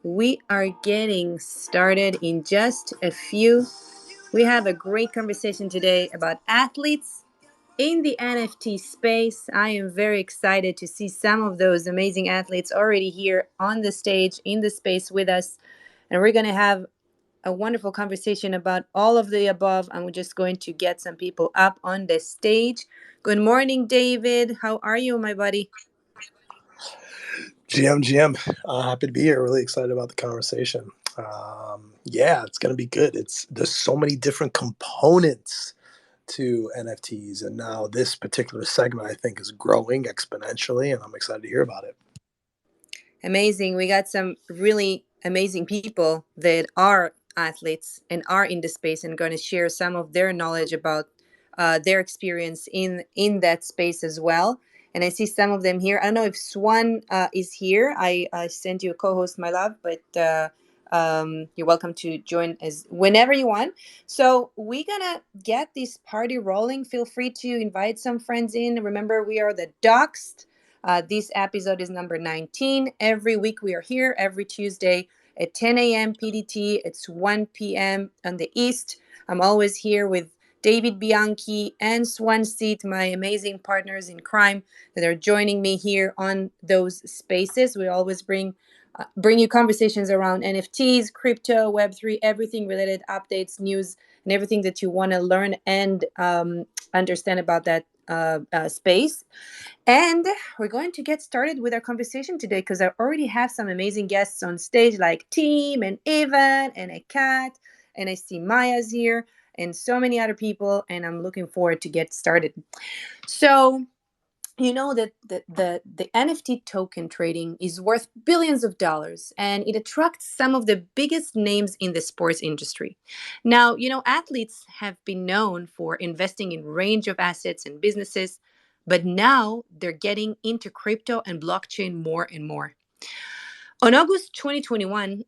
We are getting started in just a few. We have a great conversation today about athletes in the NFT space. I am very excited to see some of those amazing athletes already here on the stage in the space with us. And we're going to have a wonderful conversation about all of the above. And we're just going to get some people up on the stage. Good morning, David. How are you, my buddy? GM, happy to be here. Really excited about the conversation. Yeah, it's going to be good. There's so many different components to NFTs, and now this particular segment I think is growing exponentially, and I'm excited to hear about it. Amazing. We got some really amazing people that are athletes and are in the space and going to share some of their knowledge about their experience in that space as well. And I see some of them here. I don't know if Swan is here. I sent you a co-host, my love, but you're welcome to join as whenever you want. So we're gonna get this party rolling. Feel free to invite some friends in. Remember, we are the Doxed. This episode is number 19. Every week we are here every Tuesday at 10 a.m. PDT. It's 1 p.m. on the East. I'm always here with David Bianchi and Swan Seat, my amazing partners in crime that are joining me here on those spaces. We always bring you conversations around NFTs, crypto, Web3, everything related, updates, news, and everything that you want to learn and understand about that space. And we're going to get started with our conversation today because I already have some amazing guests on stage like Tim and Evan and a cat. And I see Maya's here and so many other people. And I'm looking forward to get started. So, you know that the NFT token trading is worth billions of dollars and it attracts some of the biggest names in the sports industry. Now, athletes have been known for investing in range of assets and businesses, but now they're getting into crypto and blockchain more and more. On August 2021,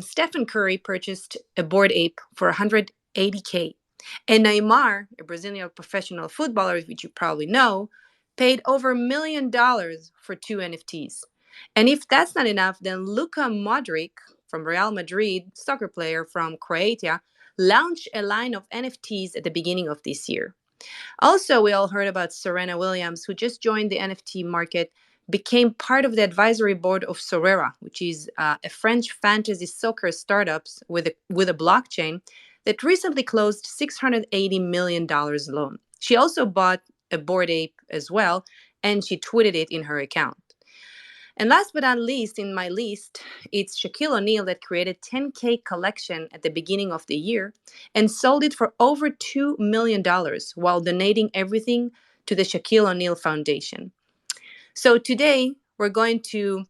Stephen Curry purchased a Bored Ape for 180K. And Neymar, a Brazilian professional footballer, which you probably know, paid over $1 million for two NFTs. And if that's not enough, then Luka Modric from Real Madrid, soccer player from Croatia, launched a line of NFTs at the beginning of this year. Also, we all heard about Serena Williams, who just joined the NFT market, became part of the advisory board of Sorera, which is a French fantasy soccer startups with a blockchain that recently closed $680 million loan. She also bought a Bored Ape as well, and she tweeted it in her account. And last but not least, in my list, it's Shaquille O'Neal that created 10K collection at the beginning of the year and sold it for over $2 million while donating everything to the Shaquille O'Neal Foundation. So today we're going to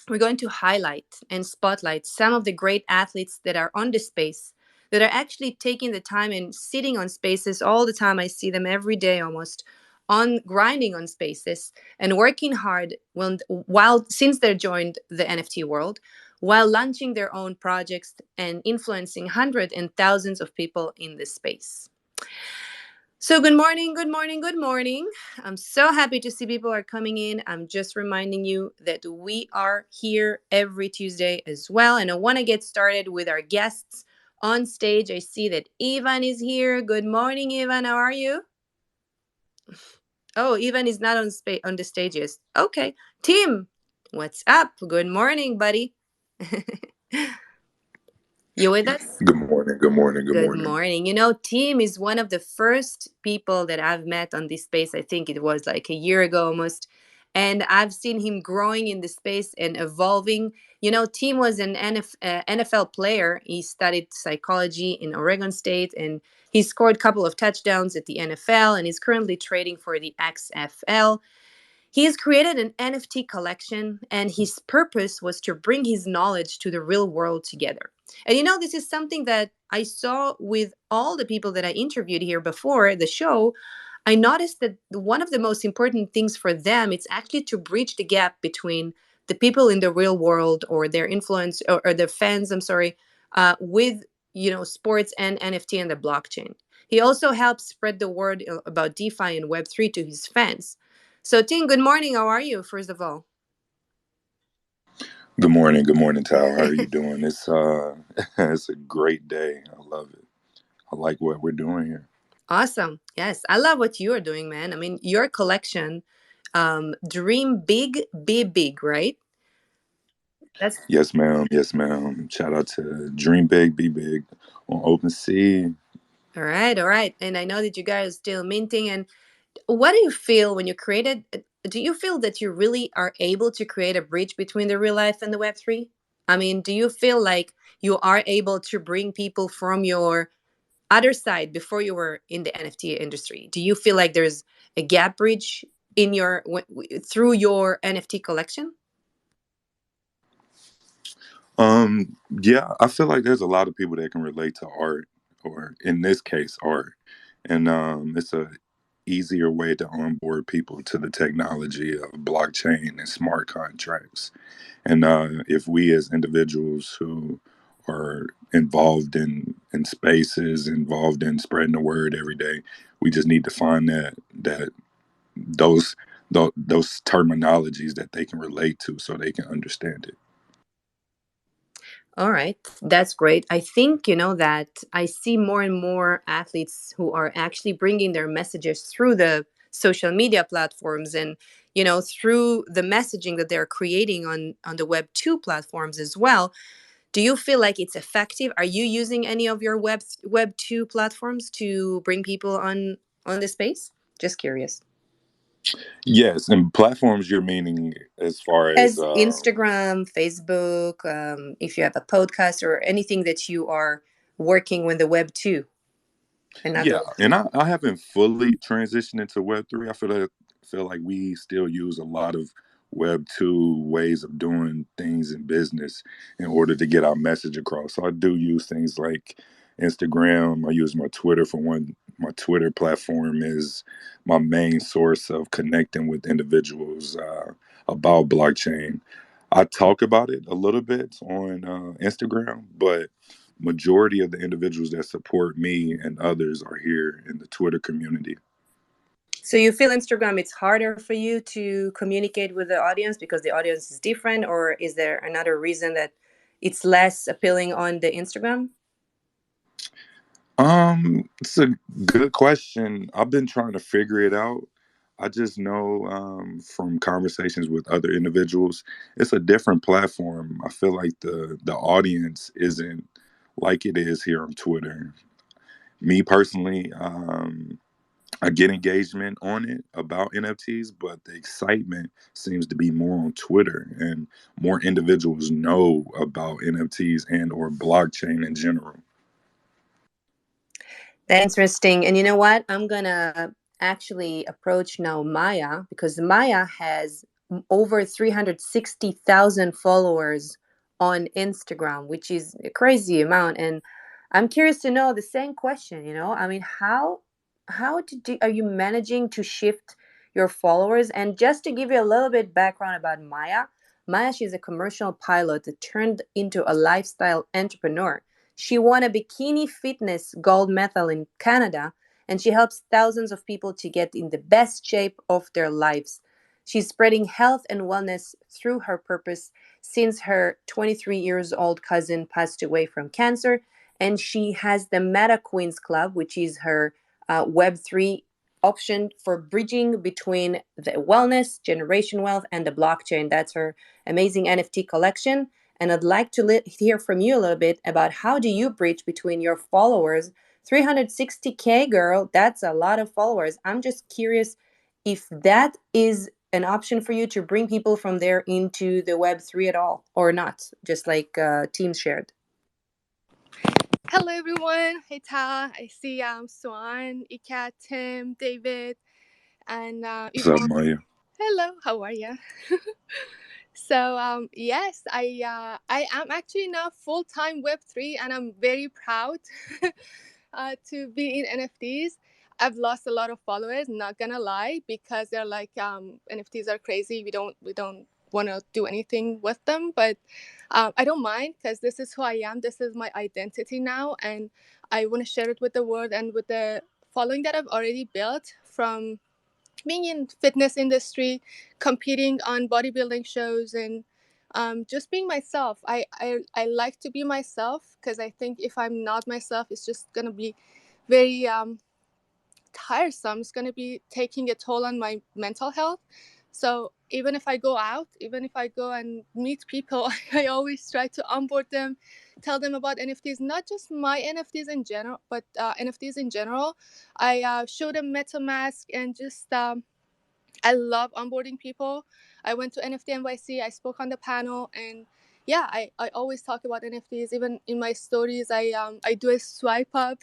highlight and spotlight some of the great athletes that are on the space that are actually taking the time and sitting on spaces all the time. I see them every day almost on grinding on spaces and working hard while since they joined the NFT world, while launching their own projects and influencing hundreds and thousands of people in this space. So good morning, good morning, good morning. I'm so happy to see people are coming in. I'm just reminding you that we are here every Tuesday as well. And I want to get started with our guests on stage. I see that Ivan is here. Good morning, Ivan. How are you? Oh, Ivan is not on the stage yet. Okay. Tim, what's up? Good morning, buddy. You with us? Good morning. Good morning. Good Good morning. morning. Tim is one of the first people that I've met on this space. I think it was like a year ago almost. And I've seen him growing in the space and evolving. Tim was an NFL player. He studied psychology in Oregon State and he scored a couple of touchdowns at the NFL and is currently trading for the XFL. He has created an NFT collection, and his purpose was to bring his knowledge to the real world together. And this is something that I saw with all the people that I interviewed here before the show. I noticed that one of the most important things for them is actually to bridge the gap between the people in the real world or their influence or their fans, I'm sorry, with sports and NFT and the blockchain. He also helps spread the word about DeFi and Web3 to his fans. So, Tim, good morning. How are you, first of all? Good morning, Tal. How are you doing? It's it's a great day. I love it. I like what we're doing here. Awesome. Yes, I love what you are doing, man. I mean, your collection, dream big, be big, right? That's Yes, ma'am. Yes, ma'am. Shout out to Dream Big, Be Big on Open Sea. all right, all right. And I know that you guys are still minting. And what do you feel when you created? Do you feel that you really are able to create a bridge between the real life and the Web3? I mean, do you feel like you are able to bring people from your other side before you were in the NFT industry? Do you feel like there's a gap bridge in your through your NFT collection? Yeah, I feel like there's a lot of people that can relate to art, or in this case, art, and it's a easier way to onboard people to the technology of blockchain and smart contracts. And if we as individuals who are involved in spaces, involved in spreading the word every day, we just need to find that those those terminologies that they can relate to so they can understand it. All right, that's great. I think, that I see more and more athletes who are actually bringing their messages through the social media platforms and, through the messaging that they're creating on the Web 2 platforms as well. Do you feel like it's effective? Are you using any of your Web 2 platforms to bring people on the space? Just curious. Yes, and platforms you're meaning as far as As Instagram, Facebook, if you have a podcast or anything that you are working with the Web 2 and not the yeah, Web and 3. I haven't fully transitioned into Web 3. I feel like we still use a lot of Web 2 ways of doing things in business in order to get our message across. So I do use things like Instagram. I use my Twitter for one. My Twitter platform is my main source of connecting with individuals about blockchain. I talk about it a little bit on Instagram, but majority of the individuals that support me and others are here in the Twitter community. So you feel Instagram it's harder for you to communicate with the audience because the audience is different, or is there another reason that it's less appealing on the Instagram? It's a good question. I've been trying to figure it out. I just know from conversations with other individuals, it's a different platform. I feel like the audience isn't like it is here on Twitter. Me personally, I get engagement on it about NFTs, but the excitement seems to be more on Twitter, and more individuals know about NFTs and or blockchain in general. That's interesting. And you know what? I'm gonna actually approach now Maya because Maya has over 360,000 followers on Instagram, which is a crazy amount. And I'm curious to know the same question. I mean, are you managing to shift your followers? And just to give you a little bit background about Maya, Maya, she's a commercial pilot that turned into a lifestyle entrepreneur. She won a bikini fitness gold medal in Canada, and she helps thousands of people to get in the best shape of their lives. She's spreading health and wellness through her purpose since her 23 years old cousin passed away from cancer. And she has the Meta Queens Club, which is her Web3 option for bridging between the wellness, generation wealth, and the blockchain. That's her amazing NFT collection. And I'd like to hear from you a little bit about how do you bridge between your followers. 360K, girl, that's a lot of followers. I'm just curious if that is an option for you to bring people from there into the Web 3 at all, or not, just like Teams shared. Hello, everyone. Hey, Ta. I see Swan, Ika, Tim, David, and What's up, Yvonne. Maya? Hello, how are you? So, yes, I am actually now full time Web3, and I'm very proud to be in NFTs. I've lost a lot of followers, not gonna lie, because they're like NFTs are crazy. We don't want to do anything with them, but I don't mind because this is who I am. This is my identity now, and I want to share it with the world and with the following that I've already built from being in fitness industry, competing on bodybuilding shows, and just being myself. I like to be myself, because I think if I'm not myself, it's just gonna be very tiresome. It's going to be taking a toll on my mental health. So even if I go out, even if I go and meet people, I always try to onboard them, tell them about NFTs, not just my NFTs in general, but NFTs in general. I show them MetaMask, and just I love onboarding people. I went to NFT NYC, I spoke on the panel, and yeah, I always talk about NFTs. Even in my stories, I do a swipe up.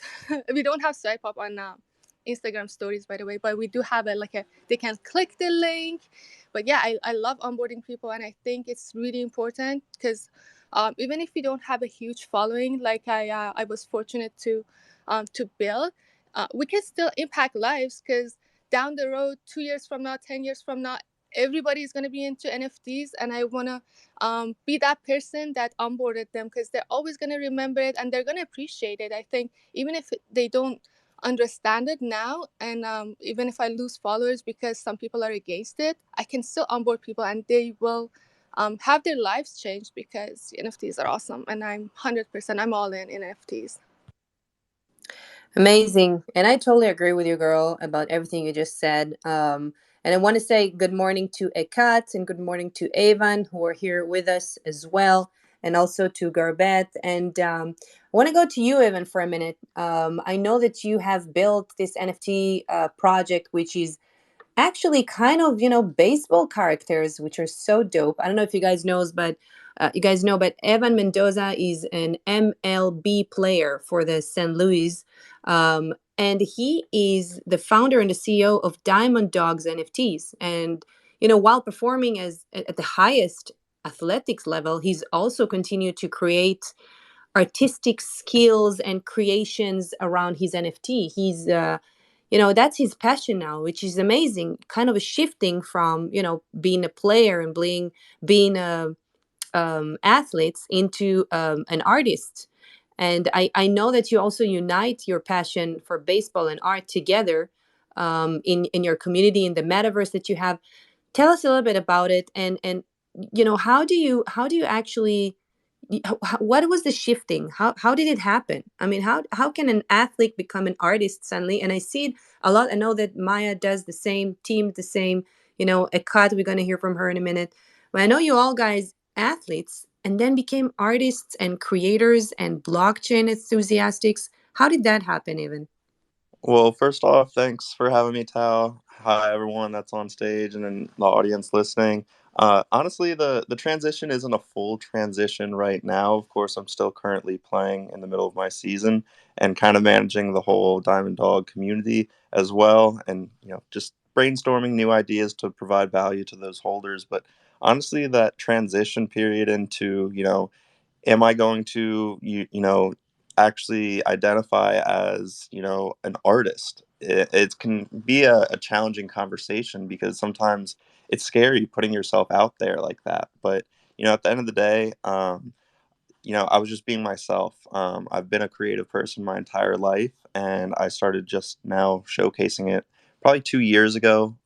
We don't have swipe up on Instagram stories, by the way, but we do have they can click the link. But yeah, I love onboarding people, and I think it's really important, because even if you don't have a huge following, like I was fortunate to build, we can still impact lives, because down the road, 2 years from now, 10 years from now, everybody is going to be into NFTs, and I want to be that person that onboarded them, because they're always going to remember it, and they're going to appreciate it. I think even if they don't understand it now, and even if I lose followers because some people are against it, I can still onboard people, and they will have their lives changed, because NFTs are awesome, and I'm 100%, I'm all in NFTs. Amazing. And I totally agree with you, girl, about everything you just said. And I want to say good morning to Ekat and good morning to Evan, who are here with us as well, and also to Garbeth. And I want to go to you, Evan, for a minute. I know that you have built this NFT project, which is actually kind of baseball characters, which are so dope. I don't know if you guys knows, but you guys know, but Evan Mendoza is an MLB player for the St. Louis, and he is the founder and the CEO of Diamond Dogs NFTs. And while performing as at the highest athletics level, he's also continued to create artistic skills and creations around his NFT. He's that's his passion now, which is amazing. Kind of a shifting from being a player and being a athletes into an artist. And I know that you also unite your passion for baseball and art together in your community, in the metaverse that you have. Tell us a little bit about it, and how do you actually what was the shifting? How did it happen? I mean, how can an athlete become an artist suddenly? And I see it a lot. I know that Maya does the same, team the same. Ekat, we're going to hear from her in a minute. But I know you all guys athletes and then became artists and creators and blockchain enthusiasts. How did that happen, even? Well, first off, thanks for having me, Tao. Hi, everyone that's on stage and in the audience listening. Honestly, the transition isn't a full transition right now. Of course, I'm still currently playing in the middle of my season and kind of managing the whole Diamond Dog community as well, and just brainstorming new ideas to provide value to those holders. But honestly, that transition period into am I going to actually identify as an artist? It can be a challenging conversation because sometimes it's scary putting yourself out there like that. But at the end of the day, I was just being myself. I've been a creative person my entire life, and I started just now showcasing it probably 2 years ago.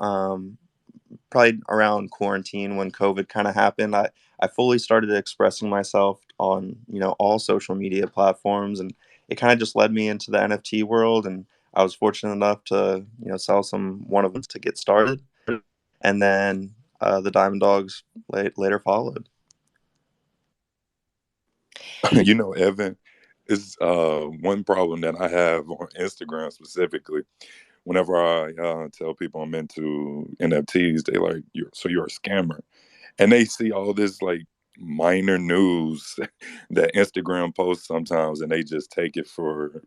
Probably around quarantine when COVID kind of happened. I fully started expressing myself on all social media platforms, and it kind of just led me into the NFT world. And I was fortunate enough to sell some one of them to get started, and then the Diamond Dogs later followed. Evan, is one problem that I have on Instagram specifically. Whenever I tell people I'm into NFTs, they like, you're a scammer, and they see all this like minor news that Instagram posts sometimes, and they just take it for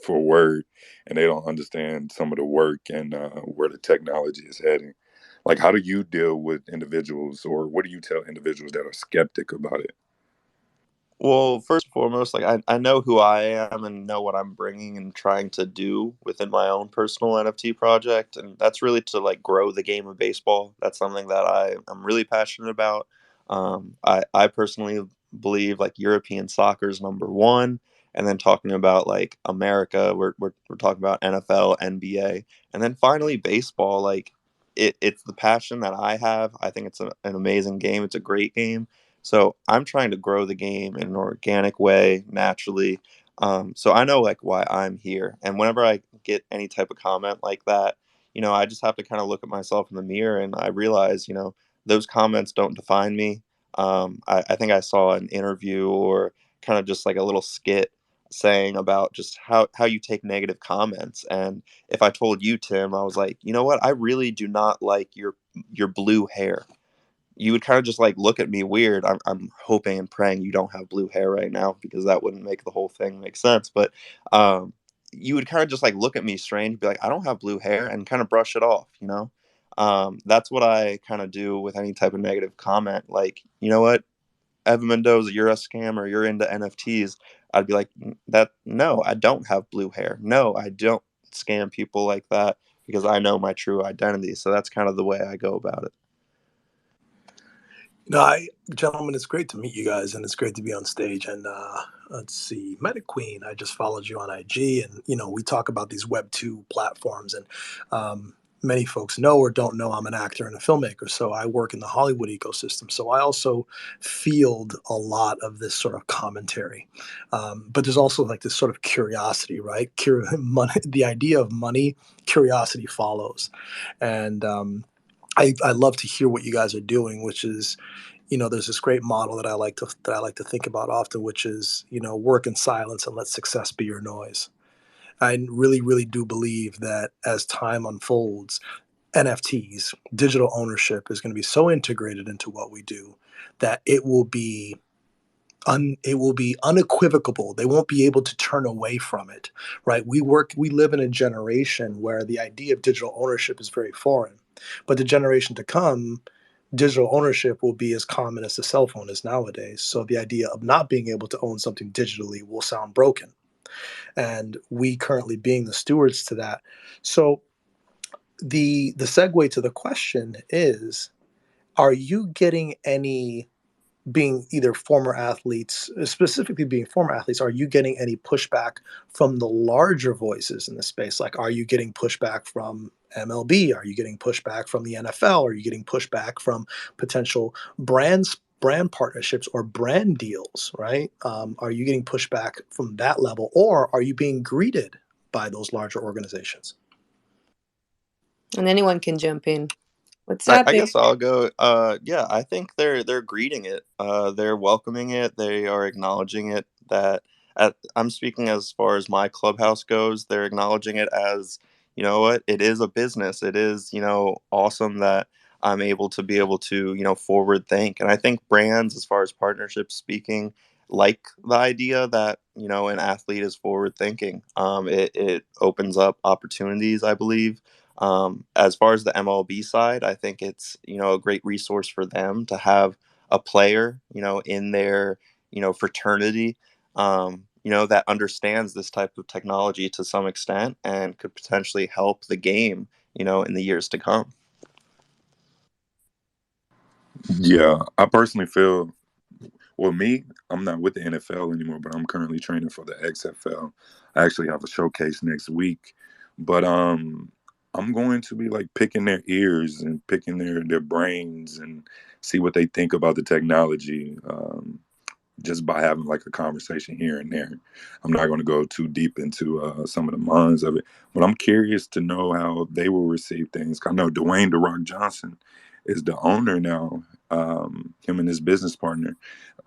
word, and they don't understand some of the work and where the technology is heading. Like, how do you deal with individuals, or what do you tell individuals that are skeptic about it? Well, first and foremost, like I know who I am and know what I'm bringing and trying to do within my own personal NFT project, and that's really to like grow the game of baseball. That's something that I'm really passionate about. I personally believe like European soccer is number one, and then talking about like America, we're talking about NFL, NBA, and then finally baseball. Like it's the passion that I have. I think it's an amazing game. It's a great game, So I'm trying to grow the game in an organic way, naturally. So I know like why I'm here. And whenever I get any type of comment like that, I just have to kind of look at myself in the mirror and I realize, those comments don't define me. I think I saw an interview or kind of just like a little skit saying about just how you take negative comments. And if I told you, Tim, I was like, you know what, I really do not like your blue hair, you would kind of just like look at me weird. I'm hoping and praying you don't have blue hair right now because that wouldn't make the whole thing make sense. But um, you would kind of just like look at me strange, be like, I don't have blue hair, and kind of brush it off. That's what I kind of do with any type of negative comment. Like, you know what, Evan Mendoza, you're a scammer. You're into NFTs. I'd be like, that. No, I don't have blue hair. No, I don't scam people like that because I know my true identity. So that's kind of the way I go about it. Gentlemen, it's great to meet you guys, and it's great to be on stage. And let's see, Meta Queen, I just followed you on IG, and we talk about these Web2 platforms, and many folks know or don't know I'm an actor and a filmmaker, so I work in the Hollywood ecosystem. So I also field a lot of this sort of commentary, but there's also like this sort of curiosity, right? Money, the idea of money, curiosity follows, and I love to hear what you guys are doing, which is, there's this great model that I like to think about often, which is, work in silence and let success be your noise. I really, really do believe that as time unfolds, NFTs, digital ownership, is going to be so integrated into what we do that it will be unequivocal. They won't be able to turn away from it, right? We live in a generation where the idea of digital ownership is very foreign, but the generation to come, digital ownership will be as common as the cell phone is nowadays. So the idea of not being able to own something digitally will sound broken, and we currently being the stewards to that. So the segue to the question is: are you getting any, being either former athletes, specifically being former athletes, are you getting any pushback from the larger voices in the space? Like, are you getting pushback from MLB? Are you getting pushback from the NFL? Are you getting pushback from potential brand partnerships or brand deals, right? Are you getting pushback from that level, or are you being greeted by those larger organizations? And anyone can jump in. What's I, up, I Eric? guess I'll go. Yeah, I think they're greeting it. They're welcoming it. They are acknowledging it. I'm speaking as far as my clubhouse goes. They're acknowledging it as, you know what, it is a business. It is, awesome that I'm able to forward think. And I think brands, as far as partnerships speaking, like the idea that an athlete is forward thinking. It opens up opportunities, I believe. As far as the MLB side, I think it's a great resource for them to have a player in their fraternity that understands this type of technology to some extent and could potentially help the game in the years to come. Yeah, I personally feel, well, me, I'm not with the NFL anymore, but I'm currently training for the XFL. I actually have a showcase next week, but I'm going to be like picking their ears and picking their brains and see what they think about the technology. Just by having like a conversation here and there. I'm not going to go too deep into some of the minds of it, but I'm curious to know how they will receive things. I know Dwayne "The Rock" Johnson is the owner now. Him and his business partner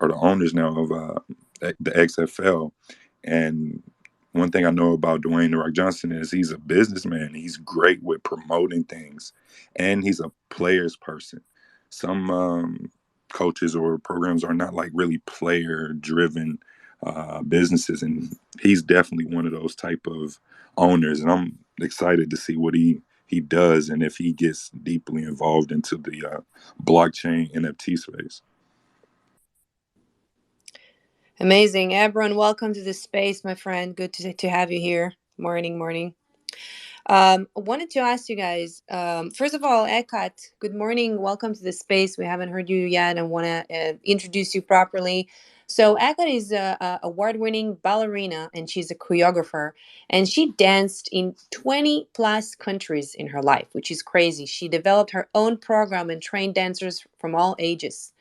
are the owners now of the XFL. And one thing I know about Dwayne "The Rock" Johnson is he's a businessman. He's great with promoting things, and he's a player's person. Some coaches or programs are not like really player driven businesses, and he's definitely one of those type of owners, and I'm excited to see what he does and if he gets deeply involved into the blockchain NFT space. Amazing. Abron, welcome to the space, my friend. Good to have you here. Morning. I wanted to ask you guys, first of all, Ekat, good morning. Welcome to the space. We haven't heard you yet and want to introduce you properly. So Ekat is a award-winning ballerina, and she's a choreographer, and she danced in 20 plus countries in her life, which is crazy. She developed her own program and trained dancers from all ages.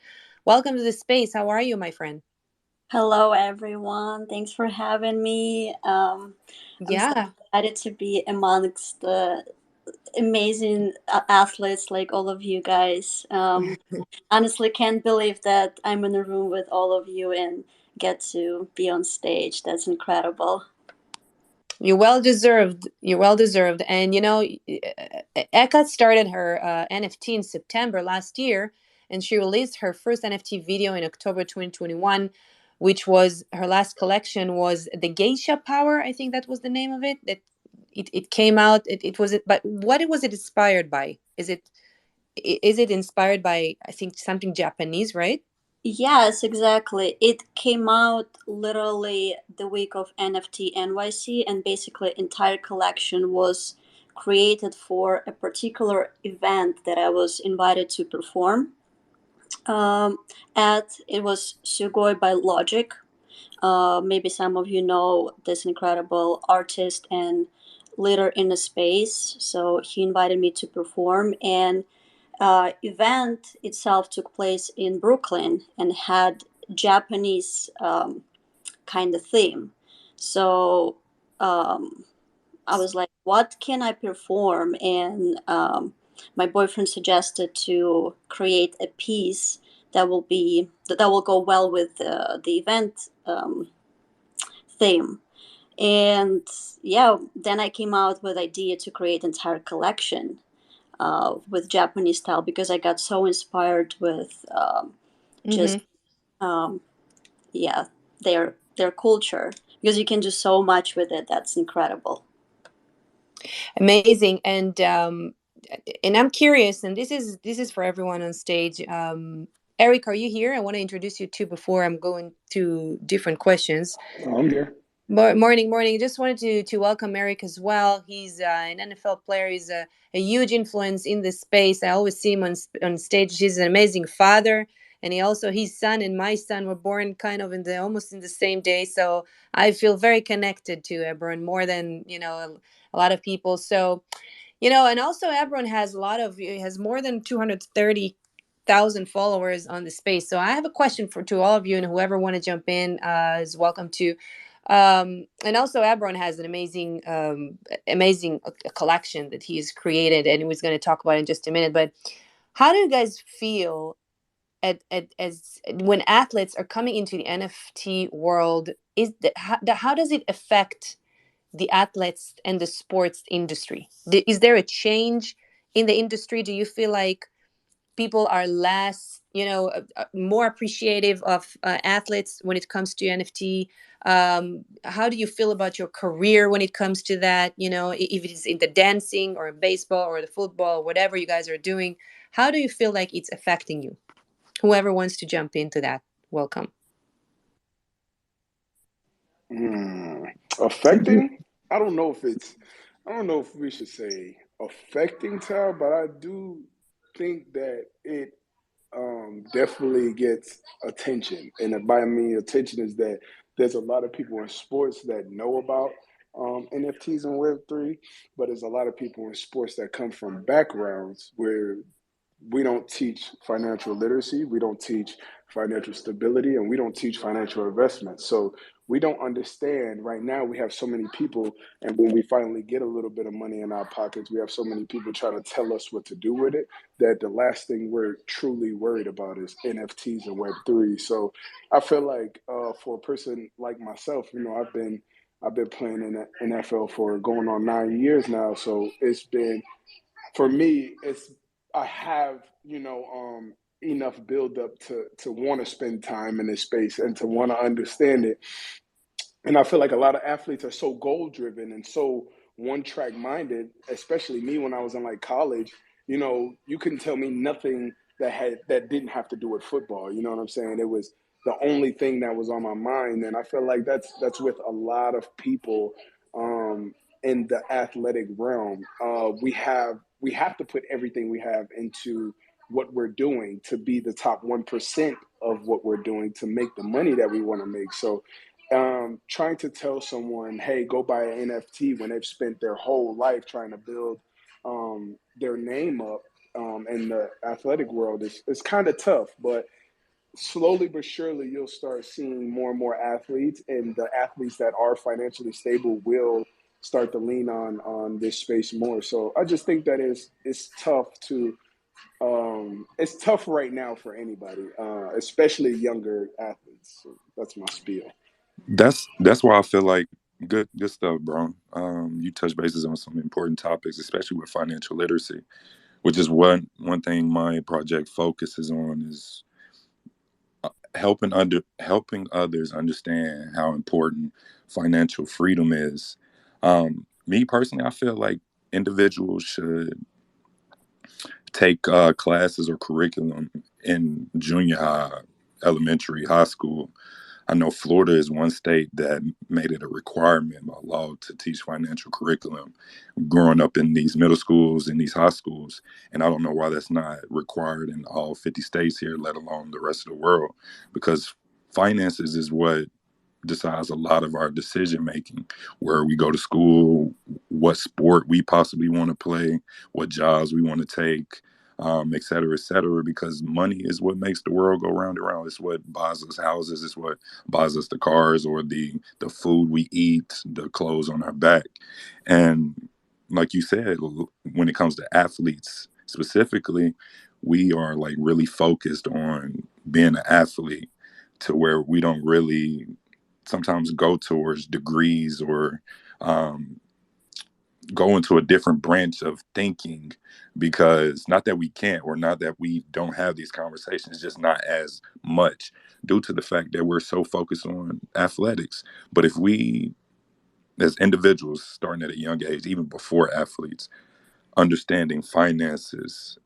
Welcome to the space. How are you, my friend? Hello, everyone. Thanks for having me. I'm so Yeah. excited to be amongst the amazing athletes like all of you guys. Honestly, can't believe that I'm in a room with all of you and get to be on stage. That's incredible. You're well deserved. You're well deserved. And Eka started her NFT in September last year, and she released her first NFT video in October 2021, which was her last collection was the Geisha Power. I think that was the name of it. That it came out. It was it. But what was it inspired by? Is it inspired by I think something Japanese, right? Yes, exactly. It came out literally the week of NFT NYC, and basically entire collection was created for a particular event that I was invited to perform. um, at it was Sugoi by Logic. Maybe some of you know this incredible artist and leader in the space. So he invited me to perform, and event itself took place in Brooklyn and had Japanese kind of theme. So um, I was like, what can I perform? And my boyfriend suggested to create a piece that will go well with the event theme. And yeah, then I came out with idea to create entire collection with Japanese style because I got so inspired with just Mm-hmm. um, yeah their culture, because you can do so much with it. That's incredible. Amazing. And I'm curious, and this is for everyone on stage. Eric, are you here? I want to introduce you to before I'm going to different questions. I'm here. Morning, morning. Just wanted to welcome Eric as well. He's an NFL player. He's a huge influence in this space. I always see him on stage. He's an amazing father, and his son and my son were born kind of in the almost in the same day. So I feel very connected to Ebron more than a lot of people. So and also Ebron has he has more than 230,000 followers on the space. So I have a question for to all of you, and whoever want to jump in is welcome to. And also Ebron has an amazing collection that he's created, and he was going to talk about in just a minute. But how do you guys feel as when athletes are coming into the NFT world? How does it affect the athletes and the sports industry? Is there a change in the industry? Do you feel like people are less, more appreciative of athletes when it comes to NFT? How do you feel about your career when it comes to that? If it is in the dancing or baseball or the football, whatever you guys are doing, how do you feel like it's affecting you? Whoever wants to jump into that, welcome. Hmm. Affecting? I don't know if it's. I don't know if we should say affecting Tal, but I do think that it definitely gets attention. And by I mean attention is that there's a lot of people in sports that know about NFTs and Web3, but there's a lot of people in sports that come from backgrounds where we don't teach financial literacy, we don't teach financial stability, and we don't teach financial investment. So we don't understand right now. We have so many people, and when we finally get a little bit of money in our pockets, we have so many people trying to tell us what to do with it that the last thing we're truly worried about is NFTs and Web3. So I feel like for a person like myself, I've been playing in the NFL for going on 9 years now. So it's been for me, it's I have enough build up to want to spend time in this space and to want to understand it. And I feel like a lot of athletes are so goal driven and so one track minded, especially me when I was in like college. You couldn't tell me nothing that didn't have to do with football. You know what I'm saying? It was the only thing that was on my mind, and I feel like that's with a lot of people in the athletic realm. We have to put everything we have into what we're doing to be the top 1% of what we're doing to make the money that we want to make. So trying to tell someone, hey, go buy an NFT when they've spent their whole life trying to build their name up in the athletic world is kind of tough. But slowly but surely you'll start seeing more and more athletes, and the athletes that are financially stable will start to lean on this space more. So I just think that it's tough to it's tough right now for anybody, especially younger athletes. So that's my spiel. That's why I feel like good stuff, bro. You touch bases on some important topics, especially with financial literacy, which is one thing my project focuses on is helping others understand how important financial freedom is. Me personally, I feel like individuals should take classes or curriculum in junior high, elementary, high school. I know Florida is one state that made it a requirement by law to teach financial curriculum growing up in these middle schools and these high schools. And I don't know why that's not required in all 50 states here, let alone the rest of the world, because finances is what decides a lot of our decision making, where we go to school, what sport we possibly want to play, what jobs we want to take, et cetera, et cetera, because money is what makes the world go round and round. It's what buys us houses, it's what buys us the cars or the food we eat, the clothes on our back. And like you said, when it comes to athletes specifically, we are like really focused on being an athlete to where we don't really sometimes go towards degrees or um, go into a different branch of thinking, because not that we can't or not that we don't have these conversations, just not as much due to the fact that we're so focused on athletics. But if we as individuals starting at a young age, even before athletes, understanding finances,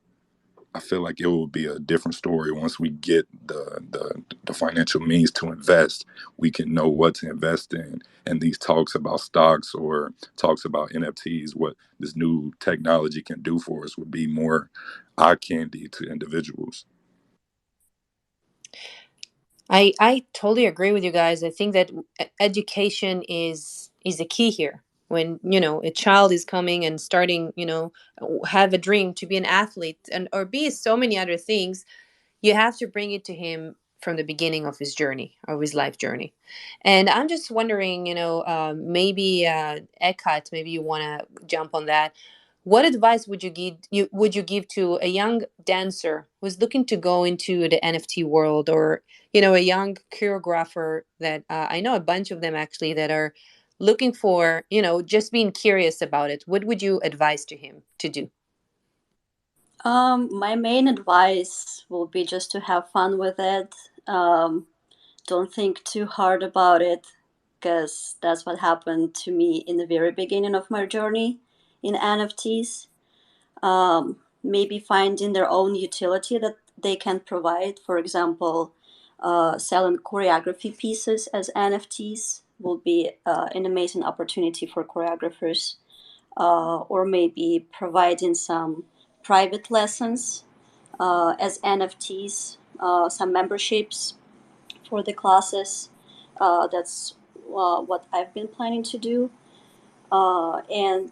I feel like it will be a different story once we get the financial means to invest. We can know what to invest in. And these talks about stocks or talks about NFTs, what this new technology can do for us, would be more eye candy to individuals. I totally agree with you guys. I think that education is the key here. When a child is coming and starting, have a dream to be an athlete and or be so many other things, you have to bring it to him from the beginning of his journey, of his life journey. And I'm just wondering, maybe Eckhart, maybe you want to jump on that. What advice would you give to a young dancer who's looking to go into the NFT world, or a young choreographer that I know a bunch of them actually that are looking for, just being curious about it? What would you advise to him to do? My main advice will be just to have fun with it. Don't think too hard about it, because that's what happened to me in the very beginning of my journey in NFTs. Maybe finding their own utility that they can provide. For example, selling choreography pieces as NFTs will be an amazing opportunity for choreographers, or maybe providing some private lessons as NFTs, some memberships for the classes. That's what I've been planning to do. And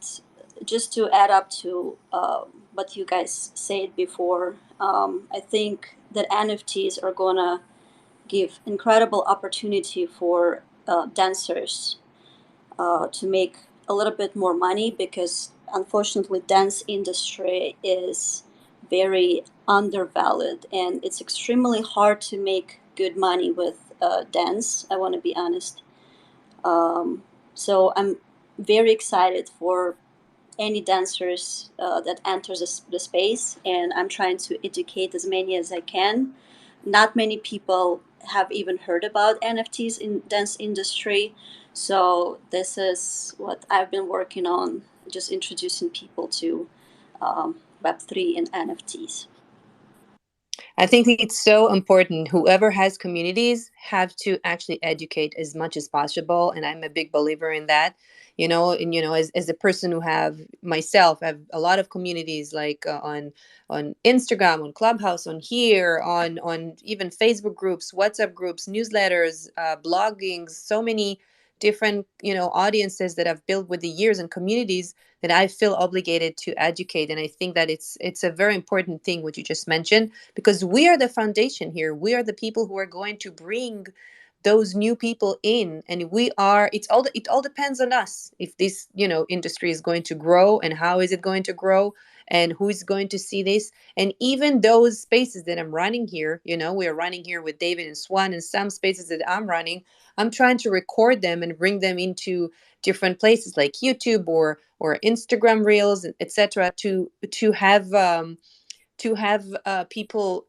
just to add up to what you guys said before, I think that NFTs are gonna give incredible opportunity for dancers to make a little bit more money, because unfortunately dance industry is very undervalued, and it's extremely hard to make good money with dance. I want to be honest. So I'm very excited for any dancers that enters the space, and I'm trying to educate as many as I can. Not many people have even heard about NFTs in dance industry, so this is what I've been working on, just introducing people to Web3 and NFTs. I think it's so important. Whoever has communities have to actually educate as much as possible, and I'm a big believer in that. And as a person who have myself, I have a lot of communities like on Instagram, on Clubhouse, on here, on even Facebook groups, WhatsApp groups, newsletters, blogging, so many different, audiences that I've built with the years and communities that I feel obligated to educate. And I think that it's a very important thing what you just mentioned, because we are the foundation here. We are the people who are going to bring those new people in, and it all depends on us if this industry is going to grow, and how is it going to grow, and who is going to see this. And even those spaces that I'm running here, we are running here with David and Swan, and some spaces that I'm running, I'm trying to record them and bring them into different places like YouTube or Instagram Reels, etc., to have people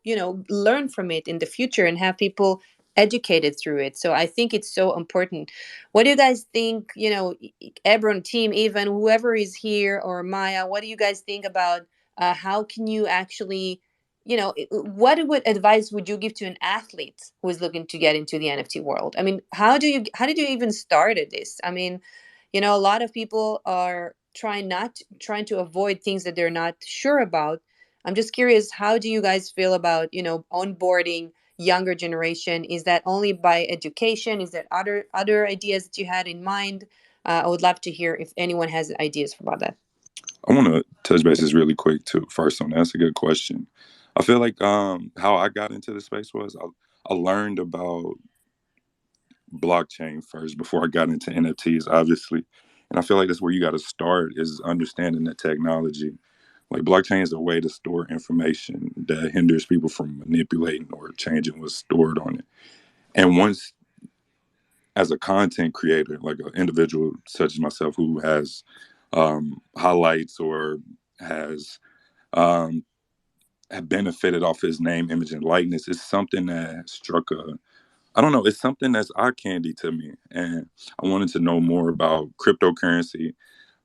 learn from it in the future, and have people educated through it. So I think it's so important. What do you guys think, Ebron team, even whoever is here, or Maya, what do you guys think about how can you actually, what advice would you give to an athlete who is looking to get into the NFT world? I mean, how did you even started this? I mean, a lot of people are trying to avoid things that they're not sure about. I'm just curious, how do you guys feel about, onboarding younger generation? Is that only by education? Is there other ideas that you had in mind? I would love to hear if anyone has ideas about that. I want to touch bases really quick too. First on that's a good question. I feel like how I got into the space was I learned about blockchain first before I got into NFTs, obviously. And I feel like that's where you got to start, is understanding the technology. Like blockchain is a way to store information that hinders people from manipulating or changing what's stored on it. And once, as a content creator, like an individual such as myself who has highlights or has um, have benefited off his name, image, and likeness, it's something that struck a I don't know. It's something that's eye candy to me. And I wanted to know more about cryptocurrency,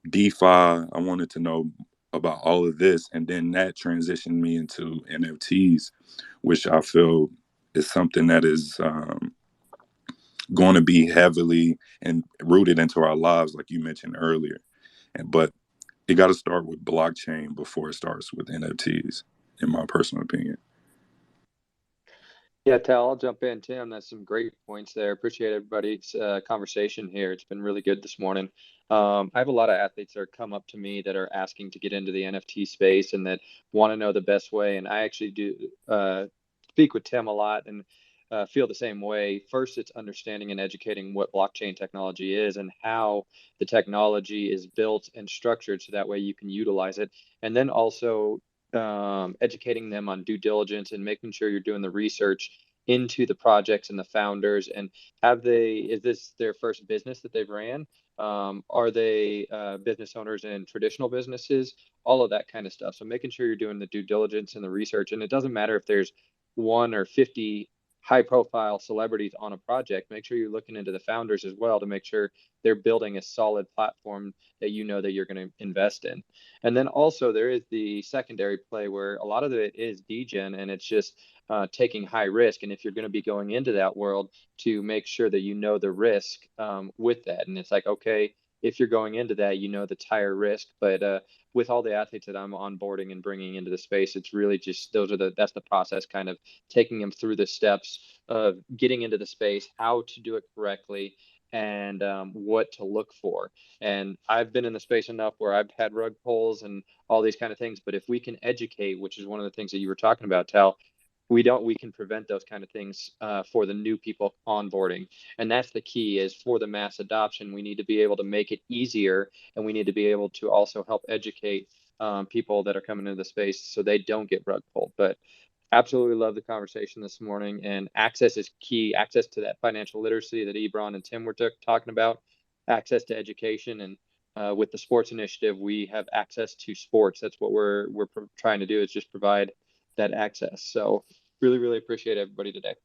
DeFi. I wanted to know about all of this. And then that transitioned me into NFTs, which I feel is something that is going to be heavily and rooted into our lives, like you mentioned earlier. But it got to start with blockchain before it starts with NFTs, in my personal opinion. Yeah, Tal, I'll jump in. Tim, that's some great points there. Appreciate everybody's conversation here. It's been really good this morning. I have a lot of athletes that come up to me that are asking to get into the NFT space and that want to know the best way. And I actually do speak with Tim a lot and feel the same way. First, it's understanding and educating what blockchain technology is and how the technology is built and structured so that way you can utilize it. And then also educating them on due diligence and making sure you're doing the research into the projects and the founders, and is this their first business that they've ran? Are they business owners in traditional businesses? All of that kind of stuff. So making sure you're doing the due diligence and the research, and it doesn't matter if there's 1 or 50 high profile celebrities on a project. Make sure you're looking into the founders as well to make sure they're building a solid platform that that you're going to invest in. And then also there is the secondary play where a lot of it is degen, and it's just taking high risk. And if you're going to be going into that world, to make sure that you know the risk with that. And it's like, okay, if you're going into that, the tire risk. But with all the athletes that I'm onboarding and bringing into the space, it's really just that's the process, kind of taking them through the steps of getting into the space, how to do it correctly, and what to look for. And I've been in the space enough where I've had rug pulls and all these kind of things. But if we can educate, which is one of the things that you were talking about, Tal, we can prevent those kind of things for the new people onboarding. And that's the key, is for the mass adoption, we need to be able to make it easier, and we need to be able to also help educate people that are coming into the space so they don't get rug pulled. But absolutely love the conversation this morning, and access is key. Access to that financial literacy that Ebron and Tim were talking about, access to education. And with the sports initiative, we have access to sports. That's what we're trying to do, is just provide that access. So really, really appreciate everybody today.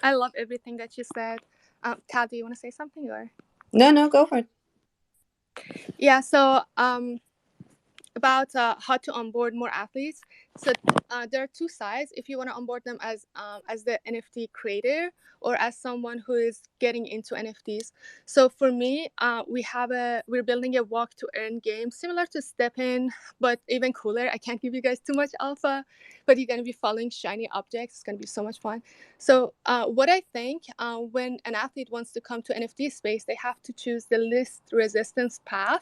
I love everything that you said. Tal, do you want to say something, or? No, go for it. Yeah. So about how to onboard more athletes. So there are two sides. If you want to onboard them as the NFT creator or as someone who is getting into NFTs. So for me, we're building a walk to earn game similar to Step In, but even cooler. I can't give you guys too much alpha, but you're gonna be following shiny objects. It's gonna be so much fun. So what I think when an athlete wants to come to NFT space, they have to choose the least resistance path.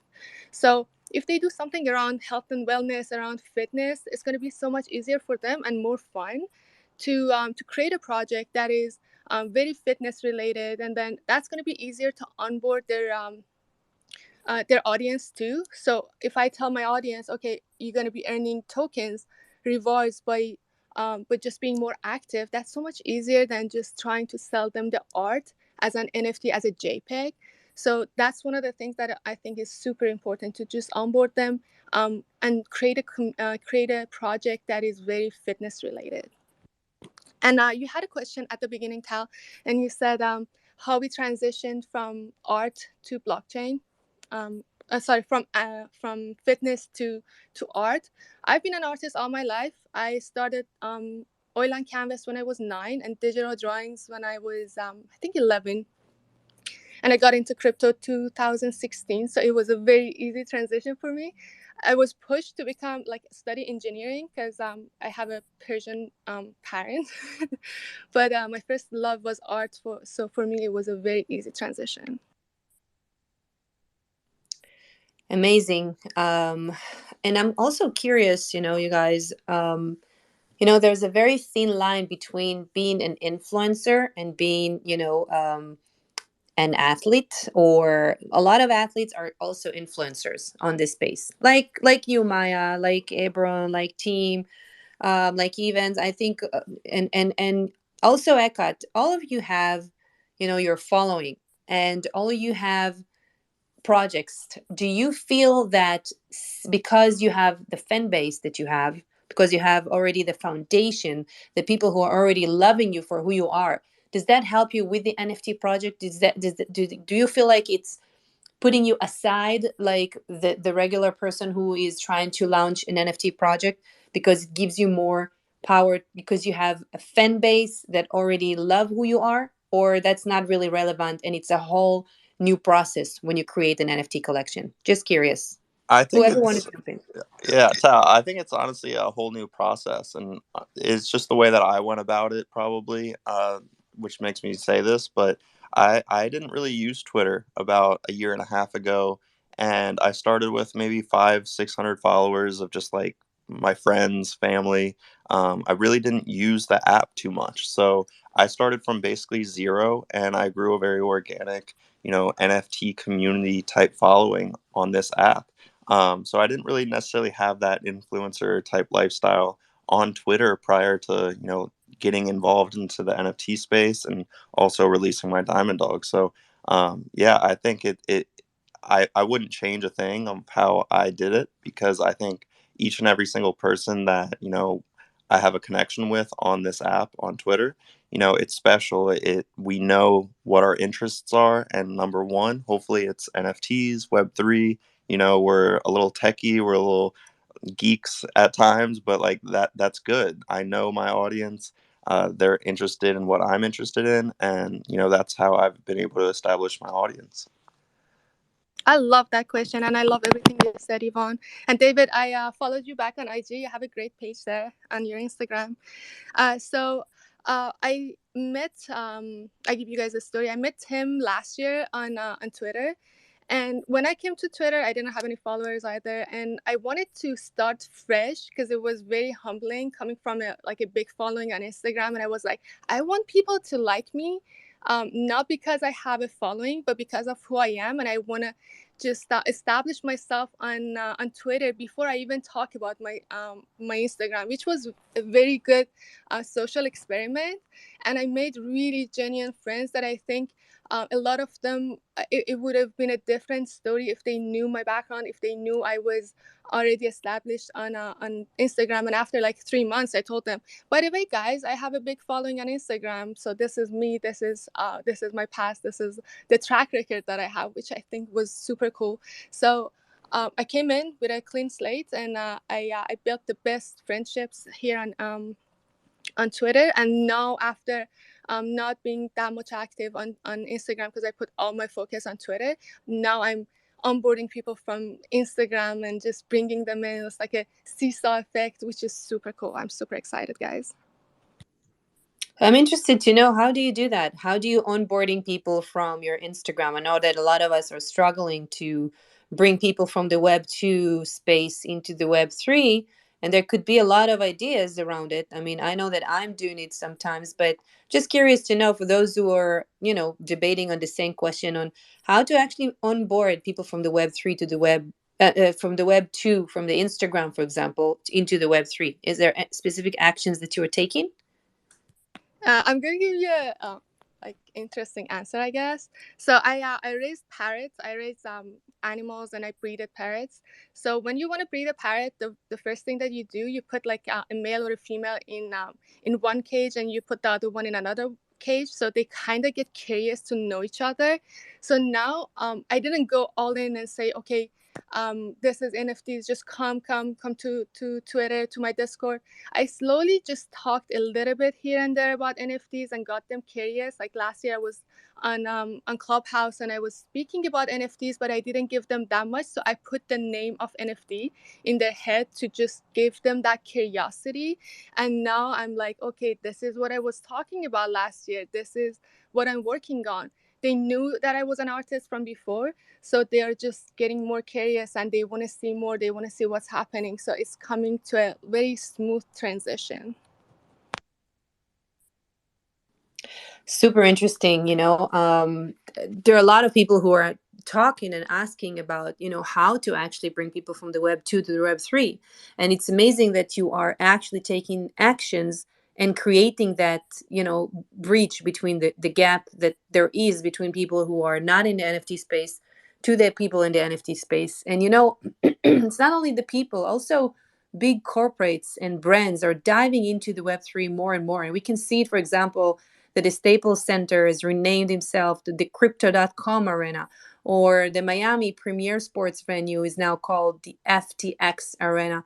So if they do something around health and wellness, around fitness, it's going to be so much easier for them and more fun to create a project that is very fitness related, and then that's going to be easier to onboard their audience too. So if I tell my audience, okay, you're going to be earning tokens, rewards by just being more active, that's so much easier than just trying to sell them the art as an NFT, as a JPEG. So that's one of the things that I think is super important, to just onboard them and create a project that is very fitness related. And you had a question at the beginning, Tal, and you said how we transitioned from art to blockchain. Sorry, from fitness to art. I've been an artist all my life. I started oil on canvas when I was 9, and digital drawings when I was I think 11. And I got into crypto 2016, so it was a very easy transition for me. I was pushed to become like study engineering because I have a Persian parent, but my first love was art. So for me, it was a very easy transition. Amazing. And I'm also curious, you guys, there's a very thin line between being an influencer and being, an athlete. Or a lot of athletes are also influencers on this space, like you, Maya, like Abram, like Team, like Evans. I think, and also Eckhart. All of you have, your following, and all you have projects. Do you feel that because you have the fan base that you have, because you have already the foundation, the people who are already loving you for who you are, does that help you with the NFT project? Do you feel like it's putting you aside, like the regular person who is trying to launch an NFT project, because it gives you more power because you have a fan base that already love who you are? Or that's not really relevant and it's a whole new process when you create an NFT collection? Just curious. I think Whoever wanted it's to jump in. Yeah, Tal, I think it's honestly a whole new process, and it's just the way that I went about it, probably, which makes me say this, but I didn't really use Twitter about a year and a half ago, and I started with maybe 500-600 followers of just like my friends, family. I really didn't use the app too much, so I started from basically zero, and I grew a very organic, NFT community type following on this app. So I didn't really necessarily have that influencer type lifestyle on Twitter prior to, getting involved into the NFT space and also releasing my Diamond Dog. So yeah, I think I wouldn't change a thing of how I did it, because I think each and every single person that, I have a connection with on this app on Twitter, it's special. We know what our interests are, and number one, hopefully it's NFTs, Web3. We're a little techie, we're a little geeks at times, but like that's good. I know my audience. They're interested in what I'm interested in, and that's how I've been able to establish my audience. I love that question, and I love everything you said, Yvonne. And David, I followed you back on IG. You have a great page there on your Instagram. I met, I give you guys a story. I met Tim last year on Twitter. And when I came to Twitter, I didn't have any followers either. And I wanted to start fresh because it was very humbling coming from a big following on Instagram. And I was like, I want people to like me, not because I have a following, but because of who I am. And I want to just establish myself on Twitter before I even talk about my Instagram, which was a very good social experiment. And I made really genuine friends that I think a lot of them, it would have been a different story if they knew my background, if they knew I was already established on Instagram. And after like 3 months, I told them, by the way, guys, I have a big following on Instagram. So this is me. This is my past. This is the track record that I have, which I think was super cool. So I came in with a clean slate, and I built the best friendships here on Twitter. And now after not being that much active on Instagram, because I put all my focus on Twitter, now I'm onboarding people from Instagram and just bringing them in. It's like a seesaw effect, which is super cool. I'm super excited, guys. I'm interested to know, how do you do that? How do you onboarding people from your Instagram? I know that a lot of us are struggling to bring people from the Web 2 space into the Web 3, and there could be a lot of ideas around it. I mean, I know that I'm doing it sometimes, but just curious to know, for those who are, debating on the same question, on how to actually onboard people from the Web 3 to the Web from the Web 2, from the Instagram, for example, into the Web 3. Is there specific actions that you are taking? I'm gonna give you a like interesting answer, I guess. So I raised parrots. I raised animals, and I breeded parrots. So when you want to breed a parrot, the first thing that you do, you put like a male or a female in one cage, and you put the other one in another cage, so they kind of get curious to know each other. So now I didn't go all in and say, okay, this is NFTs, just come to Twitter, to my Discord. I slowly just talked a little bit here and there about NFTs and got them curious. Like last year, I was on Clubhouse, and I was speaking about NFTs, but I didn't give them that much. So I put the name of NFT in their head to just give them that curiosity. And now I'm like, okay, this is what I was talking about last year. This is what I'm working on. They knew that I was an artist from before, so they are just getting more curious, and they want to see more. They want to see what's happening. So it's coming to a very smooth transition. Super interesting. There are a lot of people who are talking and asking about, how to actually bring people from the Web 2 to the Web 3. And it's amazing that you are actually taking actions and creating that, breach between the gap that there is between people who are not in the NFT space to the people in the NFT space. And, it's not only the people, also big corporates and brands are diving into the Web 3 more and more. And we can see it, for example, that the Staples Center has renamed himself to the Crypto.com Arena, or the Miami Premier Sports venue is now called the FTX Arena.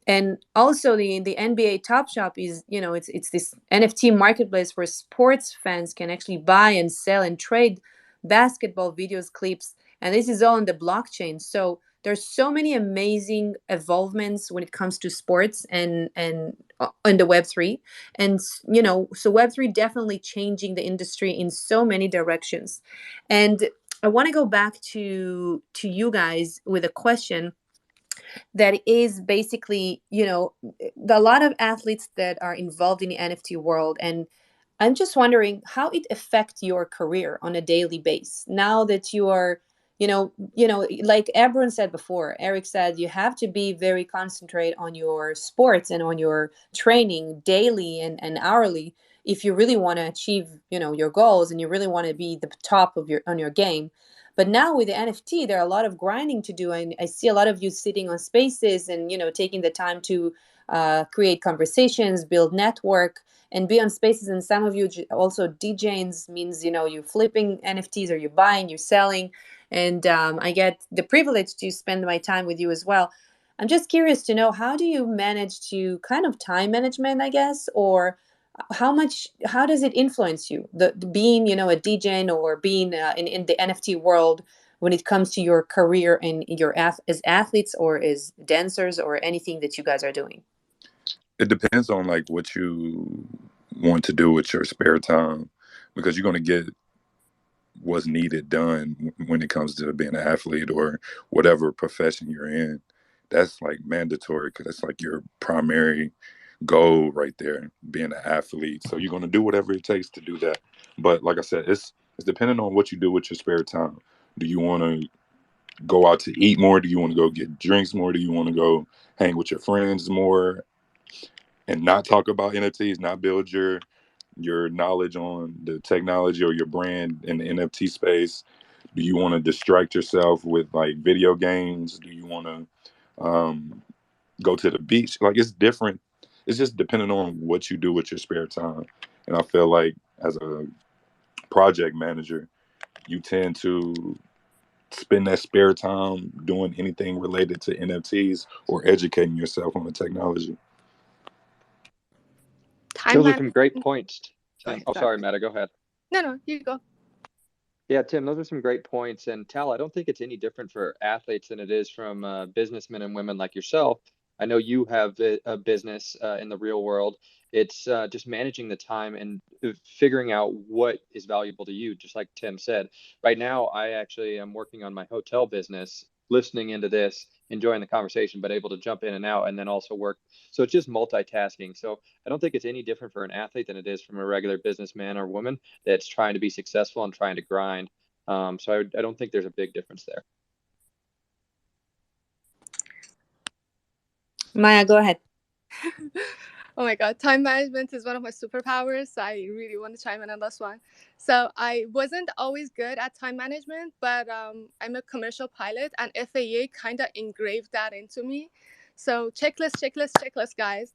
And also the NBA Top Shop is, it's this NFT marketplace where sports fans can actually buy and sell and trade basketball videos, clips, and this is all on the blockchain. So there's so many amazing evolvements when it comes to sports and in the Web3. And so Web3 definitely changing the industry in so many directions. And I want to go back to you guys with a question that is basically, a lot of athletes that are involved in the NFT world. And I'm just wondering how it affects your career on a daily basis. Now that you are, like Ebron said before, Eric said, you have to be very concentrate on your sports and on your training daily and hourly if you really want to achieve, your goals, and you really want to be the top of your game. But now with the NFT, there are a lot of grinding to do. And I see a lot of you sitting on spaces and, taking the time to create conversations, build network, and be on spaces. And some of you also DJs means, you're flipping NFTs, or you're buying, you're selling. And I get the privilege to spend my time with you as well. I'm just curious to know, how do you manage to kind of time management, I guess, or how does it influence you, the being, a DJ, or being in the NFT world, when it comes to your career and your as athletes or as dancers or anything that you guys are doing? It depends on like what you want to do with your spare time, because you're going to get what's needed done when it comes to being an athlete or whatever profession you're in. That's like mandatory, because that's like your primary goal right there, being an athlete. So you're going to do whatever it takes to do that. But like I said, it's depending on what you do with your spare time. Do you want to go out to eat more? Do you want to go get drinks more? Do you want to go hang with your friends more and not talk about NFTs, not build your knowledge on the technology or your brand in the NFT space? Do you want to distract yourself with like video games? Do you want to go to the beach? Like, it's different. It's just depending on what you do with your spare time. And I feel like as a project manager, you tend to spend that spare time doing anything related to NFTs or educating yourself on the technology? Time Those are some management. great points, Tim. Sorry, Oh, sorry. sorry, Meta, go ahead. No, you go. Yeah, Tim, those are some great points. And Tal, I don't think it's any different for athletes than it is from businessmen and women like yourself. I know you have a business in the real world. It's just managing the time and figuring out what is valuable to you, just like Tim said. Right now, I actually am working on my hotel business, listening into this, enjoying the conversation, but able to jump in and out and then also work. So it's just multitasking. So I don't think it's any different for an athlete than it is from a regular businessman or woman that's trying to be successful and trying to grind. So I don't think there's a big difference there. Maya, go ahead. Oh my God, time management is one of my superpowers. So I really want to chime in on this one. So I wasn't always good at time management, but I'm a commercial pilot, and FAA kind of engraved that into me. So checklist, guys.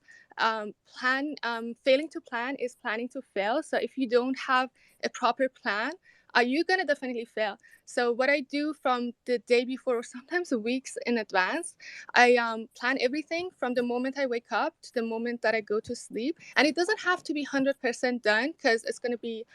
Failing to plan is planning to fail. So if you don't have a proper plan, you're gonna definitely fail. So what I do from the day before, or sometimes weeks in advance, I plan everything from the moment I wake up to the moment that I go to sleep. And it doesn't have to be 100% done, because it's going to be